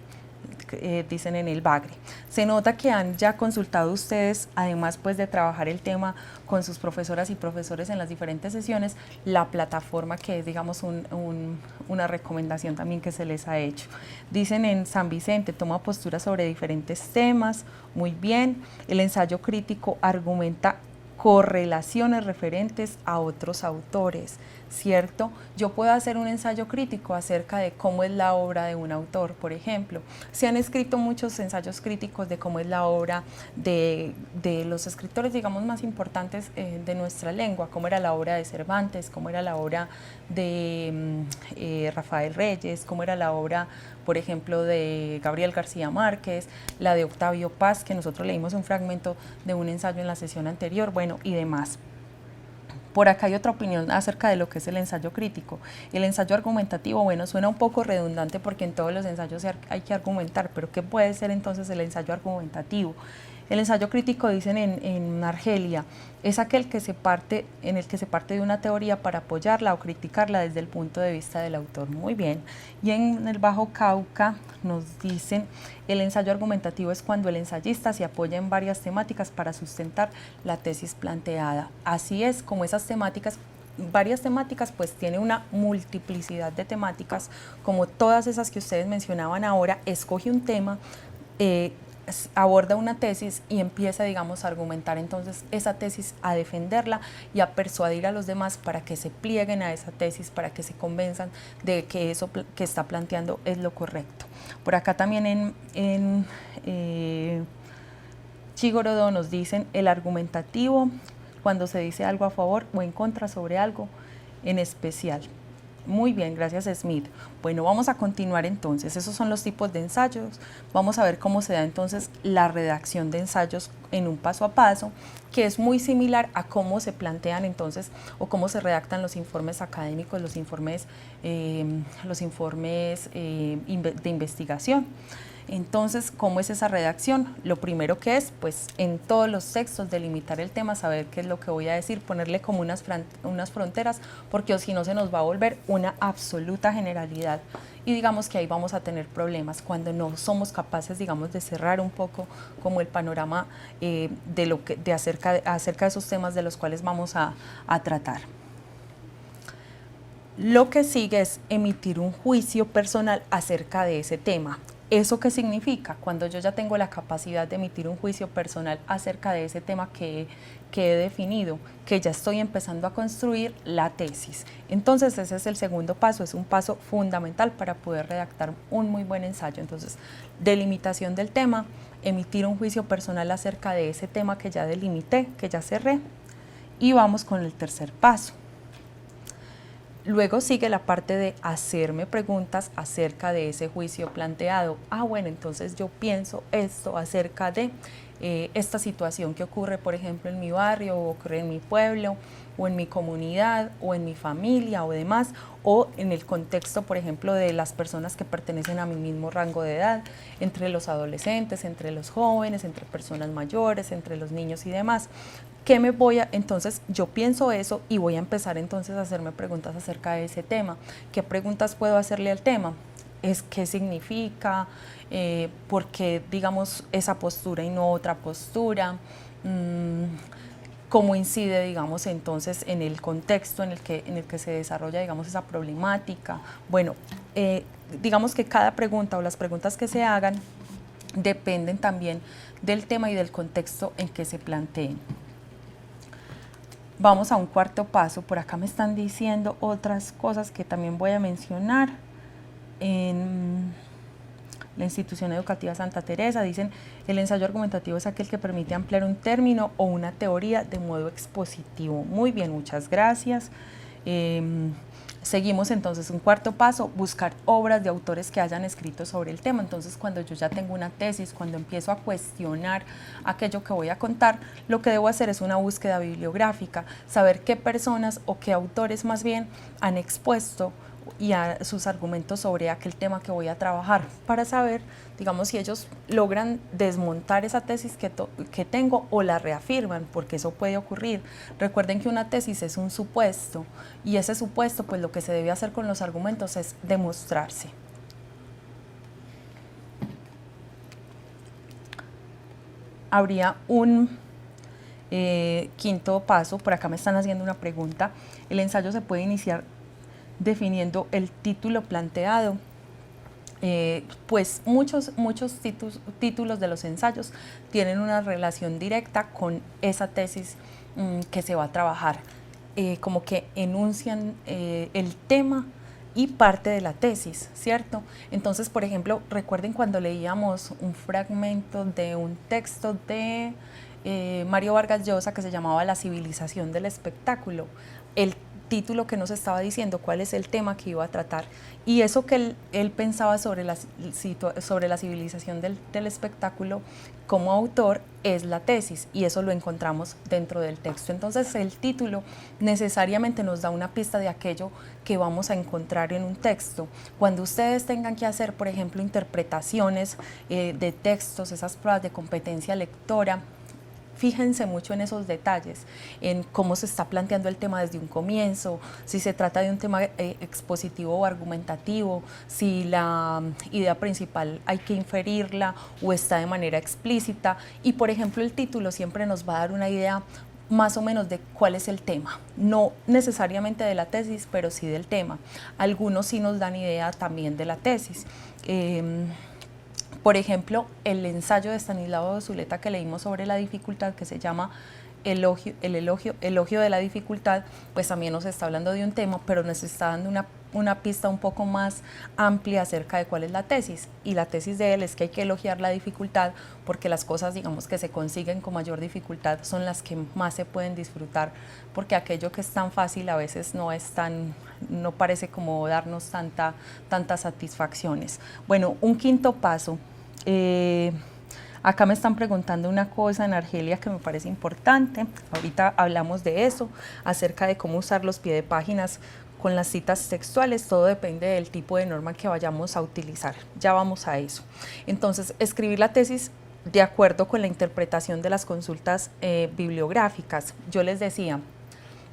Dicen en el Bagre. Se nota que han ya consultado ustedes, además pues de trabajar el tema con sus profesoras y profesores en las diferentes sesiones, la plataforma que es, digamos, una recomendación también que se les ha hecho. Dicen en San Vicente, toma postura sobre diferentes temas, muy bien. El ensayo crítico argumenta correlaciones referentes a otros autores, ¿cierto? Yo puedo hacer un ensayo crítico acerca de cómo es la obra de un autor, por ejemplo. Se han escrito muchos ensayos críticos de cómo es la obra de los escritores, digamos, más importantes de nuestra lengua, cómo era la obra de Cervantes, cómo era la obra de Rafael Reyes, cómo era la obra, por ejemplo, de Gabriel García Márquez, la de Octavio Paz, que nosotros leímos un fragmento de un ensayo en la sesión anterior, bueno, y demás. Por acá hay otra opinión acerca de lo que es el ensayo crítico. El ensayo argumentativo, bueno, suena un poco redundante porque en todos los ensayos hay que argumentar, pero ¿qué puede ser entonces el ensayo argumentativo? El ensayo crítico, dicen en Argelia, es aquel en el que se parte de una teoría para apoyarla o criticarla desde el punto de vista del autor. Muy bien. Y en el Bajo Cauca nos dicen, el ensayo argumentativo es cuando el ensayista se apoya en varias temáticas para sustentar la tesis planteada. Así es, como esas temáticas, varias temáticas, pues tiene una multiplicidad de temáticas, como todas esas que ustedes mencionaban ahora, escoge un tema, aborda una tesis y empieza, digamos, a argumentar entonces esa tesis, a defenderla y a persuadir a los demás para que se plieguen a esa tesis, para que se convenzan de que eso que está planteando es lo correcto. Por acá también en Chigorodó nos dicen el argumentativo, cuando se dice algo a favor o en contra sobre algo en especial. Muy bien, gracias Smith. Bueno, vamos a continuar entonces. Esos son los tipos de ensayos. Vamos a ver cómo se da entonces la redacción de ensayos en un paso a paso, que es muy similar a cómo se plantean entonces o cómo se redactan los informes académicos, los informes de investigación. Entonces, ¿cómo es esa redacción? Lo primero que es, pues, en todos los textos delimitar el tema, saber qué es lo que voy a decir, ponerle como unas fronteras, porque si no se nos va a volver una absoluta generalidad. Y digamos que ahí vamos a tener problemas cuando no somos capaces, digamos, de cerrar un poco como el panorama acerca de esos temas de los cuales vamos a tratar. Lo que sigue es emitir un juicio personal acerca de ese tema. ¿Eso qué significa? Cuando yo ya tengo la capacidad de emitir un juicio personal acerca de ese tema que he definido, que ya estoy empezando a construir la tesis. Entonces ese es el segundo paso, es un paso fundamental para poder redactar un muy buen ensayo. Entonces, delimitación del tema, emitir un juicio personal acerca de ese tema que ya delimité, que ya cerré, y vamos con el tercer paso. Luego sigue la parte de hacerme preguntas acerca de ese juicio planteado. Bueno, entonces yo pienso esto acerca de esta situación que ocurre, por ejemplo, en mi barrio, o ocurre en mi pueblo, o en mi comunidad, o en mi familia, o demás, o en el contexto, por ejemplo, de las personas que pertenecen a mi mismo rango de edad, entre los adolescentes, entre los jóvenes, entre personas mayores, entre los niños y demás. Entonces yo pienso eso y voy a empezar entonces a hacerme preguntas acerca de ese tema. ¿Qué preguntas puedo hacerle al tema? ¿Qué significa? ¿Por qué, digamos, esa postura y no otra postura? ¿Cómo incide, digamos, entonces en el contexto en el que se desarrolla, digamos, esa problemática? Bueno, digamos que cada pregunta o las preguntas que se hagan dependen también del tema y del contexto en que se planteen. Vamos a un cuarto paso. Por acá me están diciendo otras cosas que también voy a mencionar. En la institución educativa Santa Teresa dicen: el ensayo argumentativo es aquel que permite ampliar un término o una teoría de modo expositivo. Muy bien, muchas gracias. Seguimos entonces un cuarto paso, buscar obras de autores que hayan escrito sobre el tema. Entonces, cuando yo ya tengo una tesis, cuando empiezo a cuestionar aquello que voy a contar, lo que debo hacer es una búsqueda bibliográfica, saber qué personas o qué autores más bien han expuesto y a sus argumentos sobre aquel tema que voy a trabajar, para saber, digamos, si ellos logran desmontar esa tesis que tengo o la reafirman, porque eso puede ocurrir. Recuerden que una tesis es un supuesto, y ese supuesto, pues lo que se debe hacer con los argumentos es demostrarse. Habría un quinto paso. Por acá me están haciendo una pregunta. El ensayo se puede iniciar definiendo el título planteado. Pues muchos títulos de los ensayos tienen una relación directa con esa tesis que se va a trabajar, como que enuncian el tema y parte de la tesis, ¿cierto? Entonces, por ejemplo, recuerden cuando leíamos un fragmento de un texto de Mario Vargas Llosa que se llamaba La civilización del espectáculo. El título que nos estaba diciendo cuál es el tema que iba a tratar, y eso que él pensaba sobre la civilización del espectáculo como autor es la tesis, y eso lo encontramos dentro del texto. Entonces el título necesariamente nos da una pista de aquello que vamos a encontrar en un texto. Cuando ustedes tengan que hacer, por ejemplo, interpretaciones de textos, esas pruebas de competencia lectora, fíjense mucho en esos detalles, en cómo se está planteando el tema desde un comienzo, si se trata de un tema expositivo o argumentativo, si la idea principal hay que inferirla o está de manera explícita. Y por ejemplo, el título siempre nos va a dar una idea más o menos de cuál es el tema, no necesariamente de la tesis, pero sí del tema. Algunos sí nos dan idea también de la tesis. Por ejemplo, el ensayo de Estanislao Zuleta que leímos sobre la dificultad, que se llama elogio de la dificultad, pues también nos está hablando de un tema, pero nos está dando una pista un poco más amplia acerca de cuál es la tesis. Y la tesis de él es que hay que elogiar la dificultad porque las cosas, digamos, que se consiguen con mayor dificultad son las que más se pueden disfrutar, porque aquello que es tan fácil a veces no parece como darnos tantas satisfacciones. Bueno, un quinto paso. Acá me están preguntando una cosa en Argelia que me parece importante. Ahorita hablamos de eso, acerca de cómo usar los piedepáginas con las citas textuales. Todo depende del tipo de norma que vayamos a utilizar. Ya vamos a eso. Entonces, escribir la tesis de acuerdo con la interpretación de las consultas bibliográficas. Yo les decía,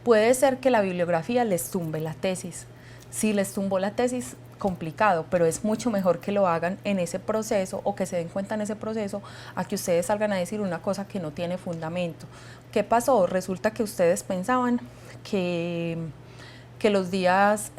puede ser que la bibliografía les tumbe la tesis. Si les tumbó la tesis, complicado, pero es mucho mejor que lo hagan en ese proceso o que se den cuenta en ese proceso a que ustedes salgan a decir una cosa que no tiene fundamento. ¿Qué pasó? Resulta que ustedes pensaban que los días,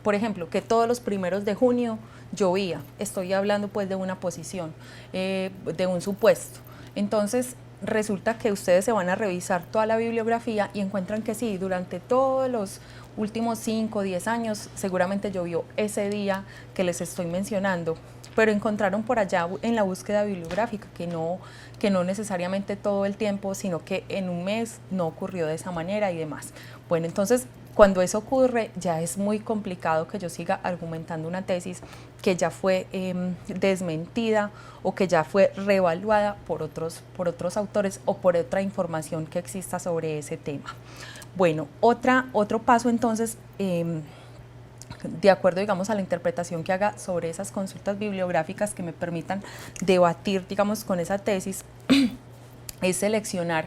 por ejemplo, que todos los primeros de junio llovía. Estoy hablando pues de una posición, de un supuesto. Entonces, resulta que ustedes se van a revisar toda la bibliografía y encuentran que sí, durante todos los últimos 5 o 10 años seguramente llovió ese día que les estoy mencionando, pero encontraron por allá en la búsqueda bibliográfica que no necesariamente todo el tiempo, sino que en un mes no ocurrió de esa manera y demás. Bueno, entonces Cuando eso ocurre, ya es muy complicado que yo siga argumentando una tesis que ya fue desmentida o que ya fue reevaluada por otros autores o por otra información que exista sobre ese tema. Bueno, otro paso entonces, de acuerdo, digamos, a la interpretación que haga sobre esas consultas bibliográficas que me permitan debatir, digamos, con esa tesis, es seleccionar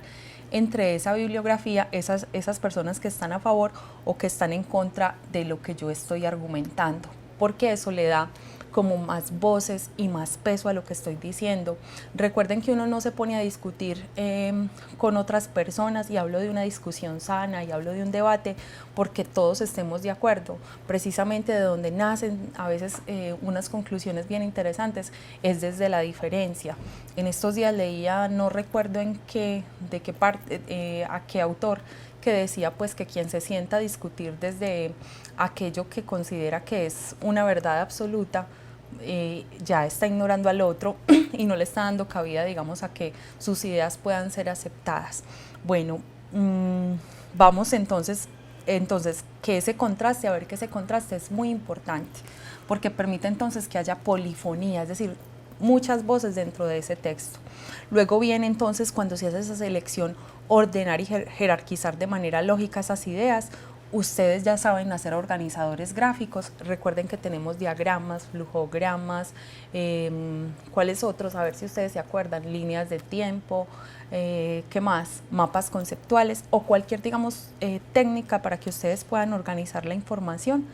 entre esa bibliografía esas personas que están a favor o que están en contra de lo que yo estoy argumentando, porque eso le da como más voces y más peso a lo que estoy diciendo. Recuerden que uno no se pone a discutir con otras personas, y hablo de una discusión sana y hablo de un debate porque todos estemos de acuerdo. Precisamente de donde nacen a veces unas conclusiones bien interesantes es desde la diferencia. En estos días leía, no recuerdo de qué parte, a qué autor, que decía pues que quien se sienta a discutir desde aquello que considera que es una verdad absoluta, ya está ignorando al otro y no le está dando cabida, digamos, a que sus ideas puedan ser aceptadas. Bueno, vamos entonces que ese contraste, a ver que ese contraste es muy importante, porque permite entonces que haya polifonía, es decir, muchas voces dentro de ese texto. Luego viene entonces, cuando se hace esa selección, ordenar y jerarquizar de manera lógica esas ideas. Ustedes ya saben hacer organizadores gráficos, recuerden que tenemos diagramas, flujogramas, ¿cuáles otros? A ver si ustedes se acuerdan, líneas de tiempo, ¿qué más? Mapas conceptuales o cualquier, digamos, técnica para que ustedes puedan organizar la información,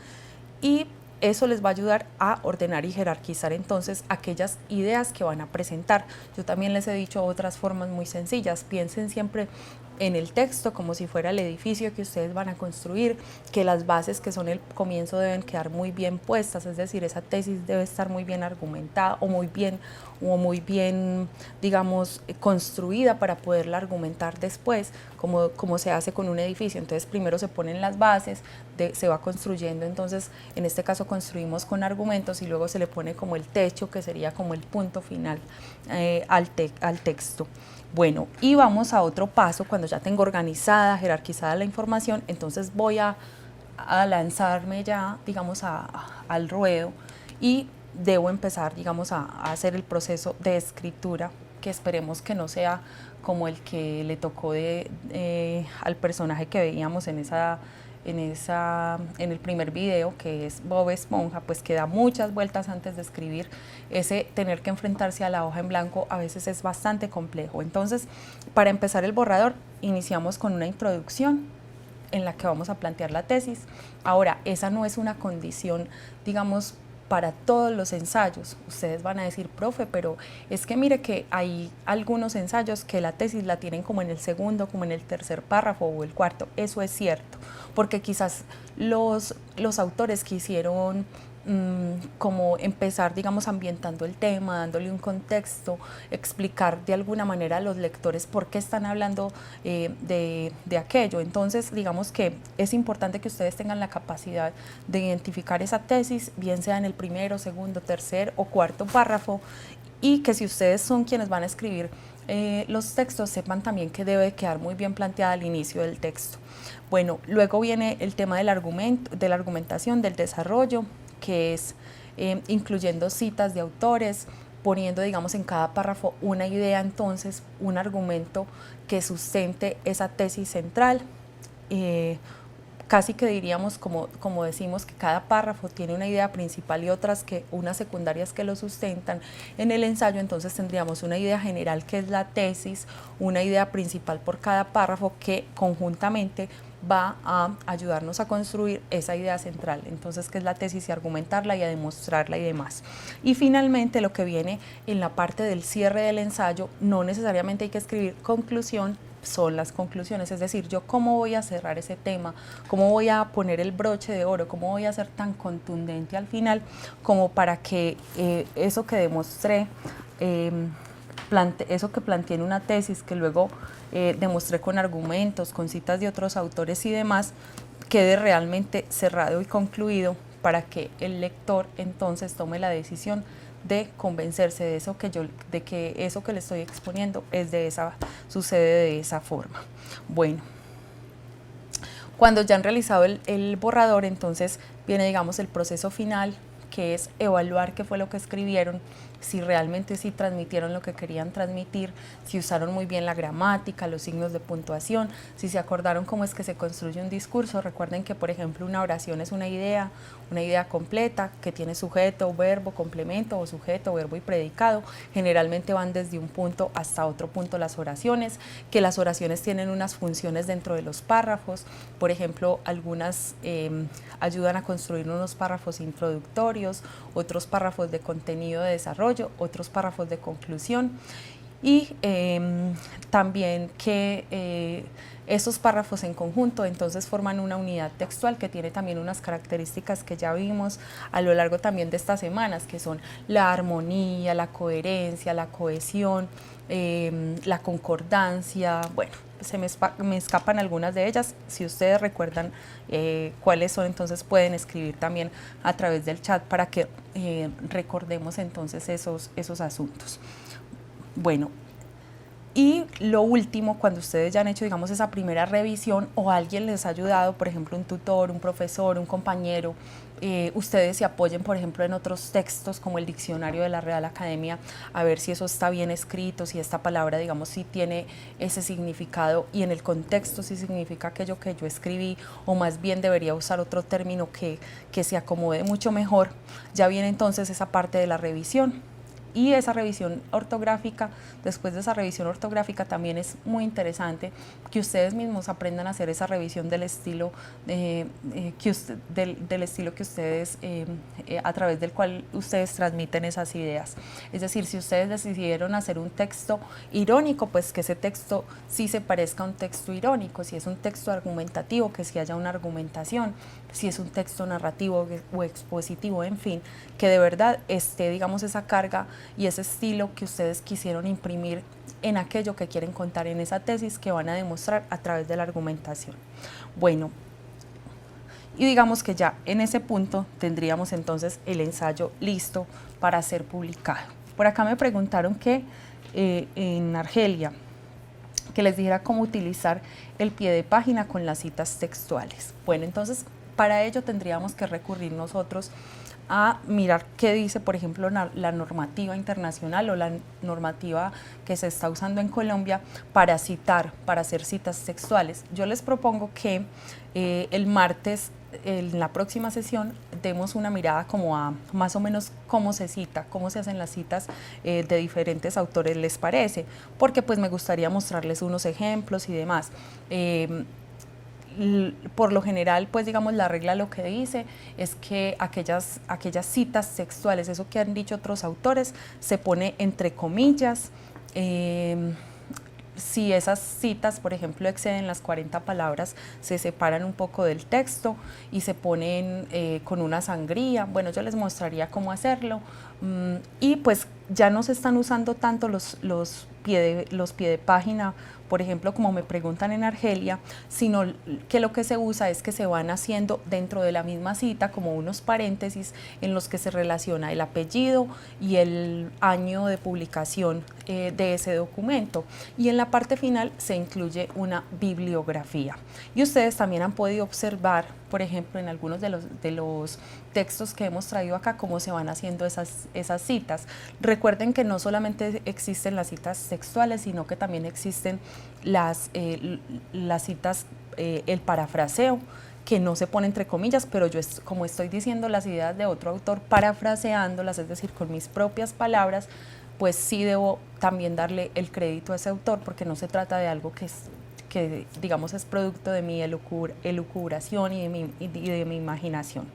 y eso les va a ayudar a ordenar y jerarquizar entonces aquellas ideas que van a presentar. Yo también les he dicho otras formas muy sencillas, piensen siempre en el texto como si fuera el edificio que ustedes van a construir, que las bases que son el comienzo deben quedar muy bien puestas, es decir, esa tesis debe estar muy bien argumentada o muy bien, digamos, construida para poderla argumentar después, como se hace con un edificio. Entonces primero se ponen las bases, se va construyendo, entonces en este caso construimos con argumentos y luego se le pone como el techo, que sería como el punto final al texto. Bueno, y vamos a otro paso. Cuando ya tengo organizada, jerarquizada la información, entonces voy a lanzarme ya, digamos, al ruedo, y debo empezar, digamos, a hacer el proceso de escritura, que esperemos que no sea como el que le tocó al personaje que veíamos en el primer video, que es Bob Esponja, pues que da muchas vueltas antes de escribir. Ese tener que enfrentarse a la hoja en blanco a veces es bastante complejo. Entonces, para empezar el borrador, iniciamos con una introducción en la que vamos a plantear la tesis. Ahora, esa no es una condición, digamos, para todos los ensayos. Ustedes van a decir, profe, pero es que mire que hay algunos ensayos que la tesis la tienen como en el segundo, como en el tercer párrafo o el cuarto. Eso es cierto, porque quizás los autores quisieron como empezar, digamos, ambientando el tema, dándole un contexto, explicar de alguna manera a los lectores por qué están hablando de aquello. Entonces, digamos que es importante que ustedes tengan la capacidad de identificar esa tesis, bien sea en el primero, segundo, tercer o cuarto párrafo, y que si ustedes son quienes van a escribir los textos, sepan también que debe quedar muy bien planteada al inicio del texto. Bueno, luego viene el tema del argumento, de la argumentación, del desarrollo, que es incluyendo citas de autores, poniendo, digamos, en cada párrafo una idea, entonces un argumento que sustente esa tesis central. Casi que diríamos, como decimos, que cada párrafo tiene una idea principal y unas secundarias que lo sustentan. En el ensayo entonces tendríamos una idea general, que es la tesis, una idea principal por cada párrafo, que conjuntamente va a ayudarnos a construir esa idea central, entonces, que es la tesis, y argumentarla y a demostrarla y demás. Y finalmente, lo que viene en la parte del cierre del ensayo, no necesariamente hay que escribir conclusión, son las conclusiones, es decir, yo cómo voy a cerrar ese tema, cómo voy a poner el broche de oro, cómo voy a ser tan contundente al final como para que eso que demostré, eso que planteé en una tesis, que luego demostré con argumentos, con citas de otros autores y demás, quede realmente cerrado y concluido, para que el lector entonces tome la decisión de convencerse de que eso que le estoy exponiendo sucede de esa forma. Bueno, Cuando ya han realizado el borrador, entonces viene, digamos, el proceso final, que es evaluar qué fue lo que escribieron, si realmente sí transmitieron lo que querían transmitir, si usaron muy bien la gramática, los signos de puntuación, si se acordaron cómo es que se construye un discurso. Recuerden que, por ejemplo, una oración es una idea completa que tiene sujeto, verbo, complemento o sujeto, verbo y predicado. Generalmente van desde un punto hasta otro punto las oraciones, que las oraciones tienen unas funciones dentro de los párrafos. Por ejemplo, algunas ayudan a construir unos párrafos introductorios, otros párrafos de contenido de desarrollo, otros párrafos de conclusión, y también que esos párrafos en conjunto entonces forman una unidad textual que tiene también unas características que ya vimos a lo largo también de estas semanas, que son la armonía, la coherencia, la cohesión, la concordancia. Bueno, me escapan algunas de ellas. Si ustedes recuerdan cuáles son, entonces pueden escribir también a través del chat para que recordemos entonces esos asuntos. Bueno, y lo último, cuando ustedes ya han hecho, digamos, esa primera revisión o alguien les ha ayudado, por ejemplo, un tutor, un profesor, un compañero, ustedes se apoyen, por ejemplo, en otros textos como el diccionario de la Real Academia, a ver si eso está bien escrito, si esta palabra, digamos, sí tiene ese significado y en el contexto sí significa aquello que yo escribí, o más bien debería usar otro término que se acomode mucho mejor. Ya viene entonces esa parte de la revisión. Y esa revisión ortográfica, después de esa revisión ortográfica también es muy interesante que ustedes mismos aprendan a hacer esa revisión del estilo, del estilo que ustedes, a través del cual ustedes transmiten esas ideas. Es decir, si ustedes decidieron hacer un texto irónico, pues que ese texto sí se parezca a un texto irónico. Si es un texto argumentativo, que sí haya una argumentación. Si es un texto narrativo o expositivo, en fin, que de verdad esté, digamos, esa carga y ese estilo que ustedes quisieron imprimir en aquello que quieren contar en esa tesis que van a demostrar a través de la argumentación. Bueno, y digamos que ya en ese punto tendríamos entonces el ensayo listo para ser publicado. Por acá me preguntaron que en Argelia, que les dijera cómo utilizar el pie de página con las citas textuales. Bueno, entonces para ello tendríamos que recurrir nosotros a mirar qué dice, por ejemplo, la normativa internacional o la normativa que se está usando en Colombia para citar, para hacer citas textuales. Yo les propongo que el martes, en la próxima sesión, demos una mirada como a más o menos cómo se cita, cómo se hacen las citas de diferentes autores, ¿les parece? Porque pues me gustaría mostrarles unos ejemplos y demás. Por lo general, pues digamos, la regla lo que dice es que aquellas citas textuales, eso que han dicho otros autores, se pone entre comillas. Si esas citas, por ejemplo, exceden las 40 palabras, se separan un poco del texto y se ponen con una sangría. Bueno, yo les mostraría cómo hacerlo. Y pues ya no se están usando tanto los pie de página, por ejemplo, como me preguntan en Argelia, sino que lo que se usa es que se van haciendo dentro de la misma cita como unos paréntesis en los que se relaciona el apellido y el año de publicación de ese documento, y en la parte final se incluye una bibliografía. Y ustedes también han podido observar, por ejemplo, en algunos de los textos que hemos traído acá, cómo se van haciendo esas citas. Recuerden que no solamente existen las citas textuales, sino que también existen las citas, el parafraseo, que no se pone entre comillas, pero yo como estoy diciendo las ideas de otro autor, parafraseándolas, es decir, con mis propias palabras, pues sí debo también darle el crédito a ese autor, porque no se trata de algo que digamos es producto de mi elucubración y de mi imaginación.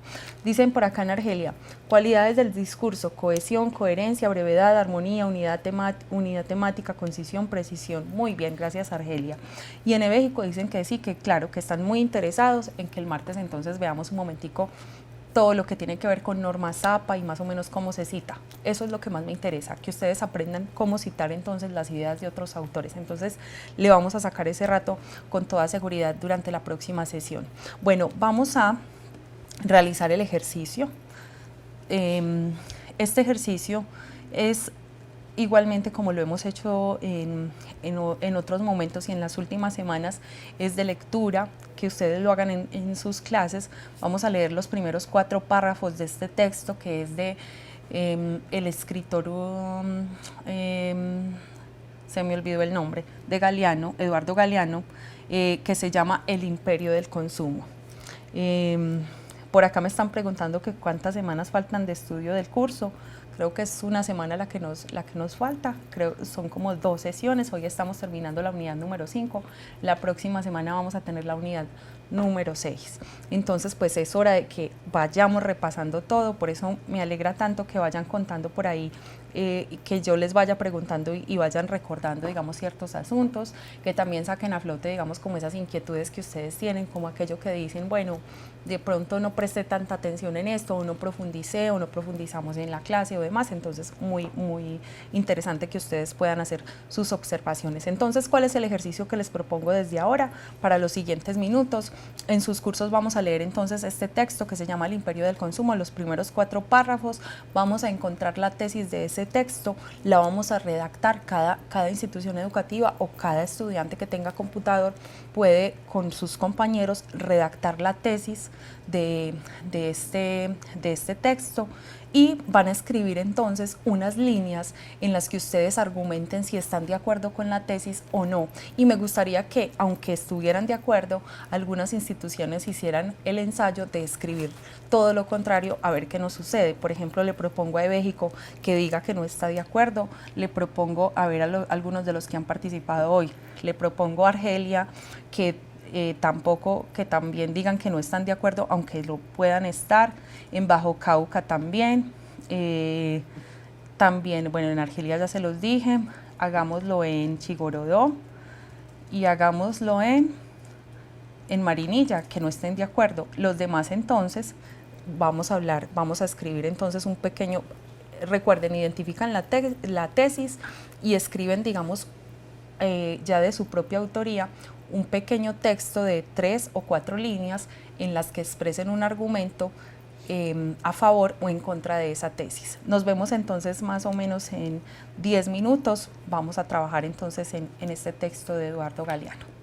Dicen por acá en Argelia, cualidades del discurso: cohesión, coherencia, brevedad, armonía, unidad temática, concisión, precisión. Muy bien, gracias Argelia. Y en México dicen que sí, que claro, que están muy interesados en que el martes entonces veamos un momentico todo lo que tiene que ver con norma Zapa y más o menos cómo se cita. Eso es lo que más me interesa, que ustedes aprendan cómo citar entonces las ideas de otros autores. Entonces le vamos a sacar ese rato con toda seguridad durante la próxima sesión. Bueno, vamos a realizar el ejercicio. Este ejercicio es igualmente como lo hemos hecho en otros momentos y en las últimas semanas, es de lectura, que ustedes lo hagan en sus clases. Vamos a leer los primeros 4 párrafos de este texto, que es de el escritor, se me olvidó el nombre, de Galeano, Eduardo Galeano, que se llama El imperio del consumo. Por acá me están preguntando que cuántas semanas faltan de estudio del curso. Creo que es una semana la que nos falta, creo son como 2 sesiones, hoy estamos terminando la unidad número 5, la próxima semana vamos a tener la unidad número 6. Entonces pues es hora de que vayamos repasando todo, por eso me alegra tanto que vayan contando por ahí, que yo les vaya preguntando y vayan recordando, digamos, ciertos asuntos, que también saquen a flote, digamos, como esas inquietudes que ustedes tienen, como aquello que dicen, bueno, de pronto no presté tanta atención en esto, o no profundicé, o no profundizamos en la clase o demás. Entonces muy interesante que ustedes puedan hacer sus observaciones. Entonces, ¿cuál es el ejercicio que les propongo desde ahora para los siguientes minutos? En sus cursos vamos a leer entonces este texto que se llama El imperio del consumo, los primeros 4 párrafos, vamos a encontrar la tesis de ese texto, la vamos a redactar, cada institución educativa o cada estudiante que tenga computador puede con sus compañeros redactar la tesis de este texto, y van a escribir entonces unas líneas en las que ustedes argumenten si están de acuerdo con la tesis o no. Y me gustaría que, aunque estuvieran de acuerdo, algunas instituciones hicieran el ensayo de escribir todo lo contrario, a ver qué nos sucede. Por ejemplo, le propongo a México que diga que no está de acuerdo, le propongo a ver a algunos de los que han participado hoy, le propongo a Argelia que que también digan que no están de acuerdo, aunque lo puedan estar, en Bajo Cauca también, también, bueno, en Argelia ya se los dije, hagámoslo en Chigorodó y hagámoslo en Marinilla, que no estén de acuerdo. Los demás entonces vamos a escribir entonces un pequeño, recuerden, identifican la tesis y escriben, digamos, ya de su propia autoría, un pequeño texto de 3 o 4 líneas en las que expresen un argumento a favor o en contra de esa tesis. Nos vemos entonces más o menos en 10 minutos. Vamos a trabajar entonces en este texto de Eduardo Galeano.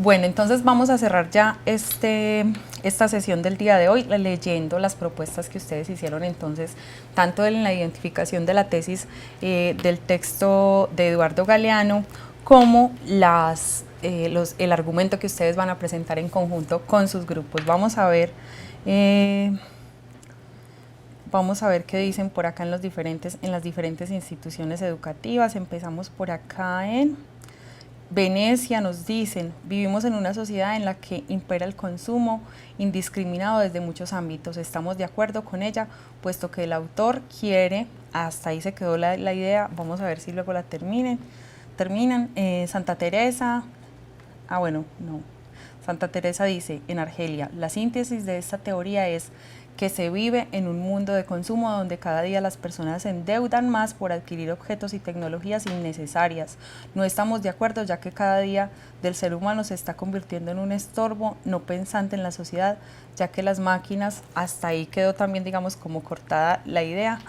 Bueno, entonces vamos a cerrar ya esta sesión del día de hoy leyendo las propuestas que ustedes hicieron entonces, tanto en la identificación de la tesis del texto de Eduardo Galeano, como el argumento que ustedes van a presentar en conjunto con sus grupos. Vamos a ver qué dicen por acá en las diferentes instituciones educativas. Empezamos por acá en Venecia. Nos dicen: vivimos en una sociedad en la que impera el consumo indiscriminado desde muchos ámbitos. Estamos de acuerdo con ella, puesto que el autor quiere, hasta ahí se quedó la idea, vamos a ver si luego la terminan. Santa Teresa, Santa Teresa dice en Argelia: la síntesis de esta teoría es que se vive en un mundo de consumo donde cada día las personas se endeudan más por adquirir objetos y tecnologías innecesarias. No estamos de acuerdo, ya que cada día del ser humano se está convirtiendo en un estorbo no pensante en la sociedad, ya que las máquinas, hasta ahí quedó también, digamos, como cortada la idea,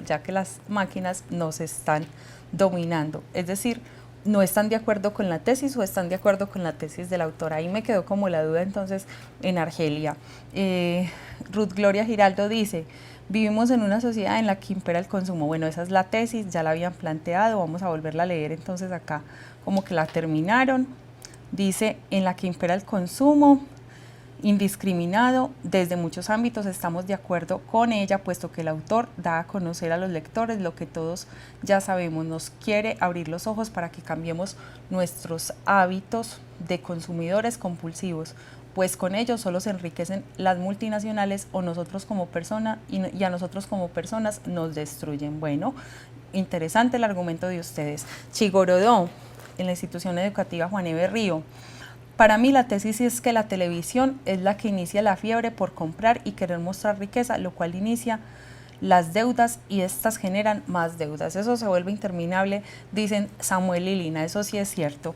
ya que las máquinas nos están dominando, es decir, no están de acuerdo con la tesis o están de acuerdo con la tesis del autor. Ahí me quedó como la duda entonces en Argelia. Ruth Gloria Giraldo dice: vivimos en una sociedad en la que impera el consumo. Bueno, esa es la tesis, ya la habían planteado, vamos a volverla a leer entonces acá, como que la terminaron. Dice: en la que impera el consumo indiscriminado desde muchos ámbitos. Estamos de acuerdo con ella, puesto que el autor da a conocer a los lectores lo que todos ya sabemos. Nos quiere abrir los ojos para que cambiemos nuestros hábitos de consumidores compulsivos, pues con ellos solo se enriquecen las multinacionales o nosotros como persona y a nosotros como personas nos destruyen. Bueno, interesante el argumento de ustedes. Chigorodó, en la institución educativa Juan E. Berrío: para mí la tesis es que la televisión es la que inicia la fiebre por comprar y querer mostrar riqueza, lo cual inicia las deudas y estas generan más deudas. Eso se vuelve interminable, dicen Samuel y Lina, eso sí es cierto.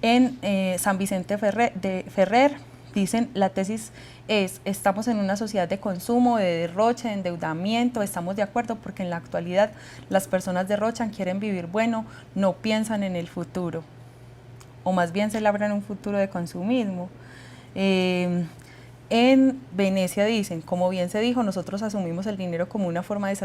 En San Vicente Ferrer dicen: la tesis es: estamos en una sociedad de consumo, de derroche, de endeudamiento. Estamos de acuerdo porque en la actualidad las personas derrochan, quieren vivir bueno, no piensan en el futuro, o más bien se labran un futuro de consumismo. En Venecia dicen: como bien se dijo, nosotros asumimos el dinero como una forma de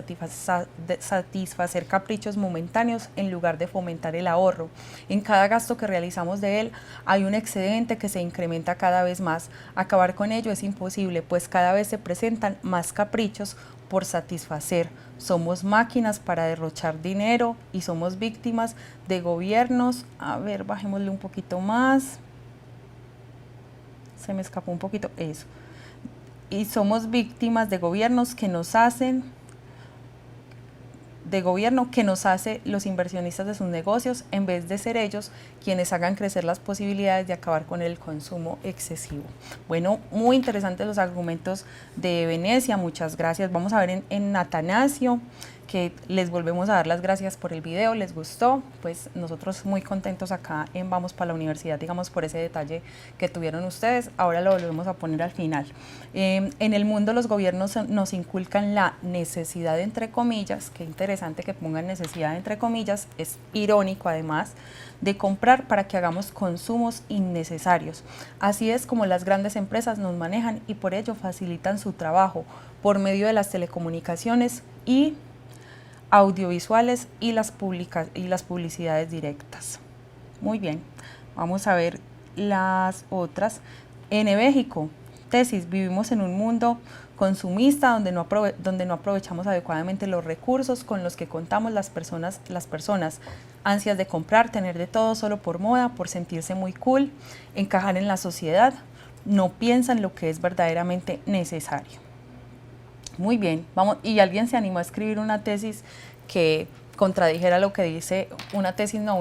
satisfacer caprichos momentáneos en lugar de fomentar el ahorro. En cada gasto que realizamos de él hay un excedente que se incrementa cada vez más. Acabar con ello es imposible, pues cada vez se presentan más caprichos por satisfacer. Somos máquinas para derrochar dinero y somos víctimas de gobiernos. A ver, bajémosle un poquito más. Se me escapó un poquito eso. Y somos víctimas de gobiernos que nos hacen, los inversionistas de sus negocios, en vez de ser ellos quienes hagan crecer las posibilidades de acabar con el consumo excesivo. Bueno, muy interesantes los argumentos de Venecia, muchas gracias. Vamos a ver en Atanasio, que les volvemos a dar las gracias por el video, les gustó, pues nosotros muy contentos acá en Vamos para la Universidad, digamos, por ese detalle que tuvieron ustedes. Ahora lo volvemos a poner al final. En el mundo los gobiernos nos inculcan la necesidad, entre comillas, qué interesante que pongan necesidad entre comillas, es irónico además, de comprar para que hagamos consumos innecesarios. Así es como las grandes empresas nos manejan y por ello facilitan su trabajo por medio de las telecomunicaciones y audiovisuales y las publicidades directas. Muy bien, vamos a ver las otras. En México, tesis: vivimos en un mundo consumista donde no aprovechamos adecuadamente los recursos con los que contamos las personas, ansias de comprar, tener de todo solo por moda, por sentirse muy cool, encajar en la sociedad, no piensan lo que es verdaderamente necesario. Muy bien, vamos, y alguien se animó a escribir una tesis que contradijera lo que dice, un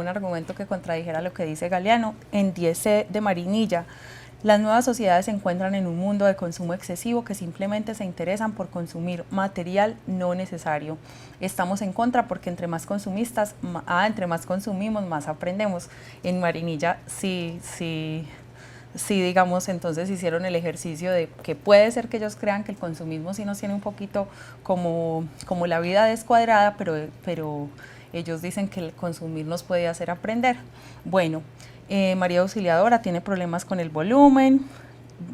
argumento que contradijera lo que dice Galeano. En 10C de Marinilla: las nuevas sociedades se encuentran en un mundo de consumo excesivo que simplemente se interesan por consumir material no necesario. Estamos en contra porque entre más consumimos, más aprendemos. En Marinilla sí, digamos, entonces hicieron el ejercicio de que puede ser que ellos crean que el consumismo sí nos tiene un poquito como la vida descuadrada, pero ellos dicen que el consumir nos puede hacer aprender. Bueno, María Auxiliadora tiene problemas con el volumen.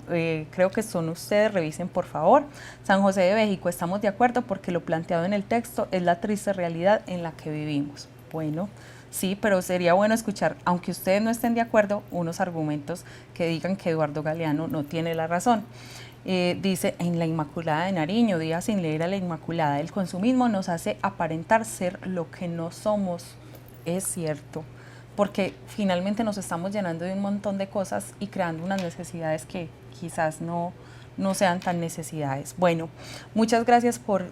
Creo que son ustedes, revisen por favor. San José de México, estamos de acuerdo porque lo planteado en el texto es la triste realidad en la que vivimos. Bueno, sí, pero sería bueno escuchar, aunque ustedes no estén de acuerdo, unos argumentos que digan que Eduardo Galeano no tiene la razón. Dice, en la Inmaculada de Nariño, día sin leer a la Inmaculada, el consumismo nos hace aparentar ser lo que no somos. Es cierto, porque finalmente nos estamos llenando de un montón de cosas y creando unas necesidades que quizás no sean tan necesidades. Bueno, muchas gracias por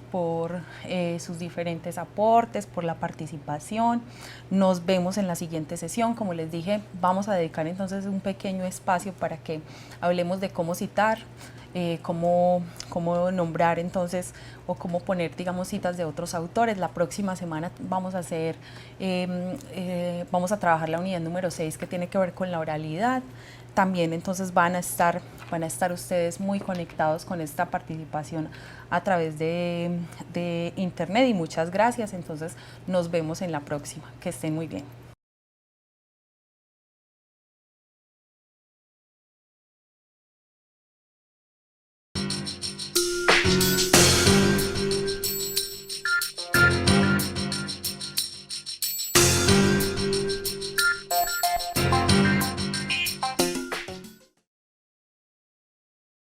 sus diferentes aportes, por la participación. Nos vemos en la siguiente sesión. Como les dije, vamos a dedicar entonces un pequeño espacio para que hablemos de cómo citar, cómo nombrar entonces o cómo poner, digamos, citas de otros autores. La próxima semana vamos a hacer, vamos a trabajar la unidad número 6 que tiene que ver con la oralidad. También entonces van a estar ustedes muy conectados con esta participación a través de internet y muchas gracias. Entonces nos vemos en la próxima. Que estén muy bien.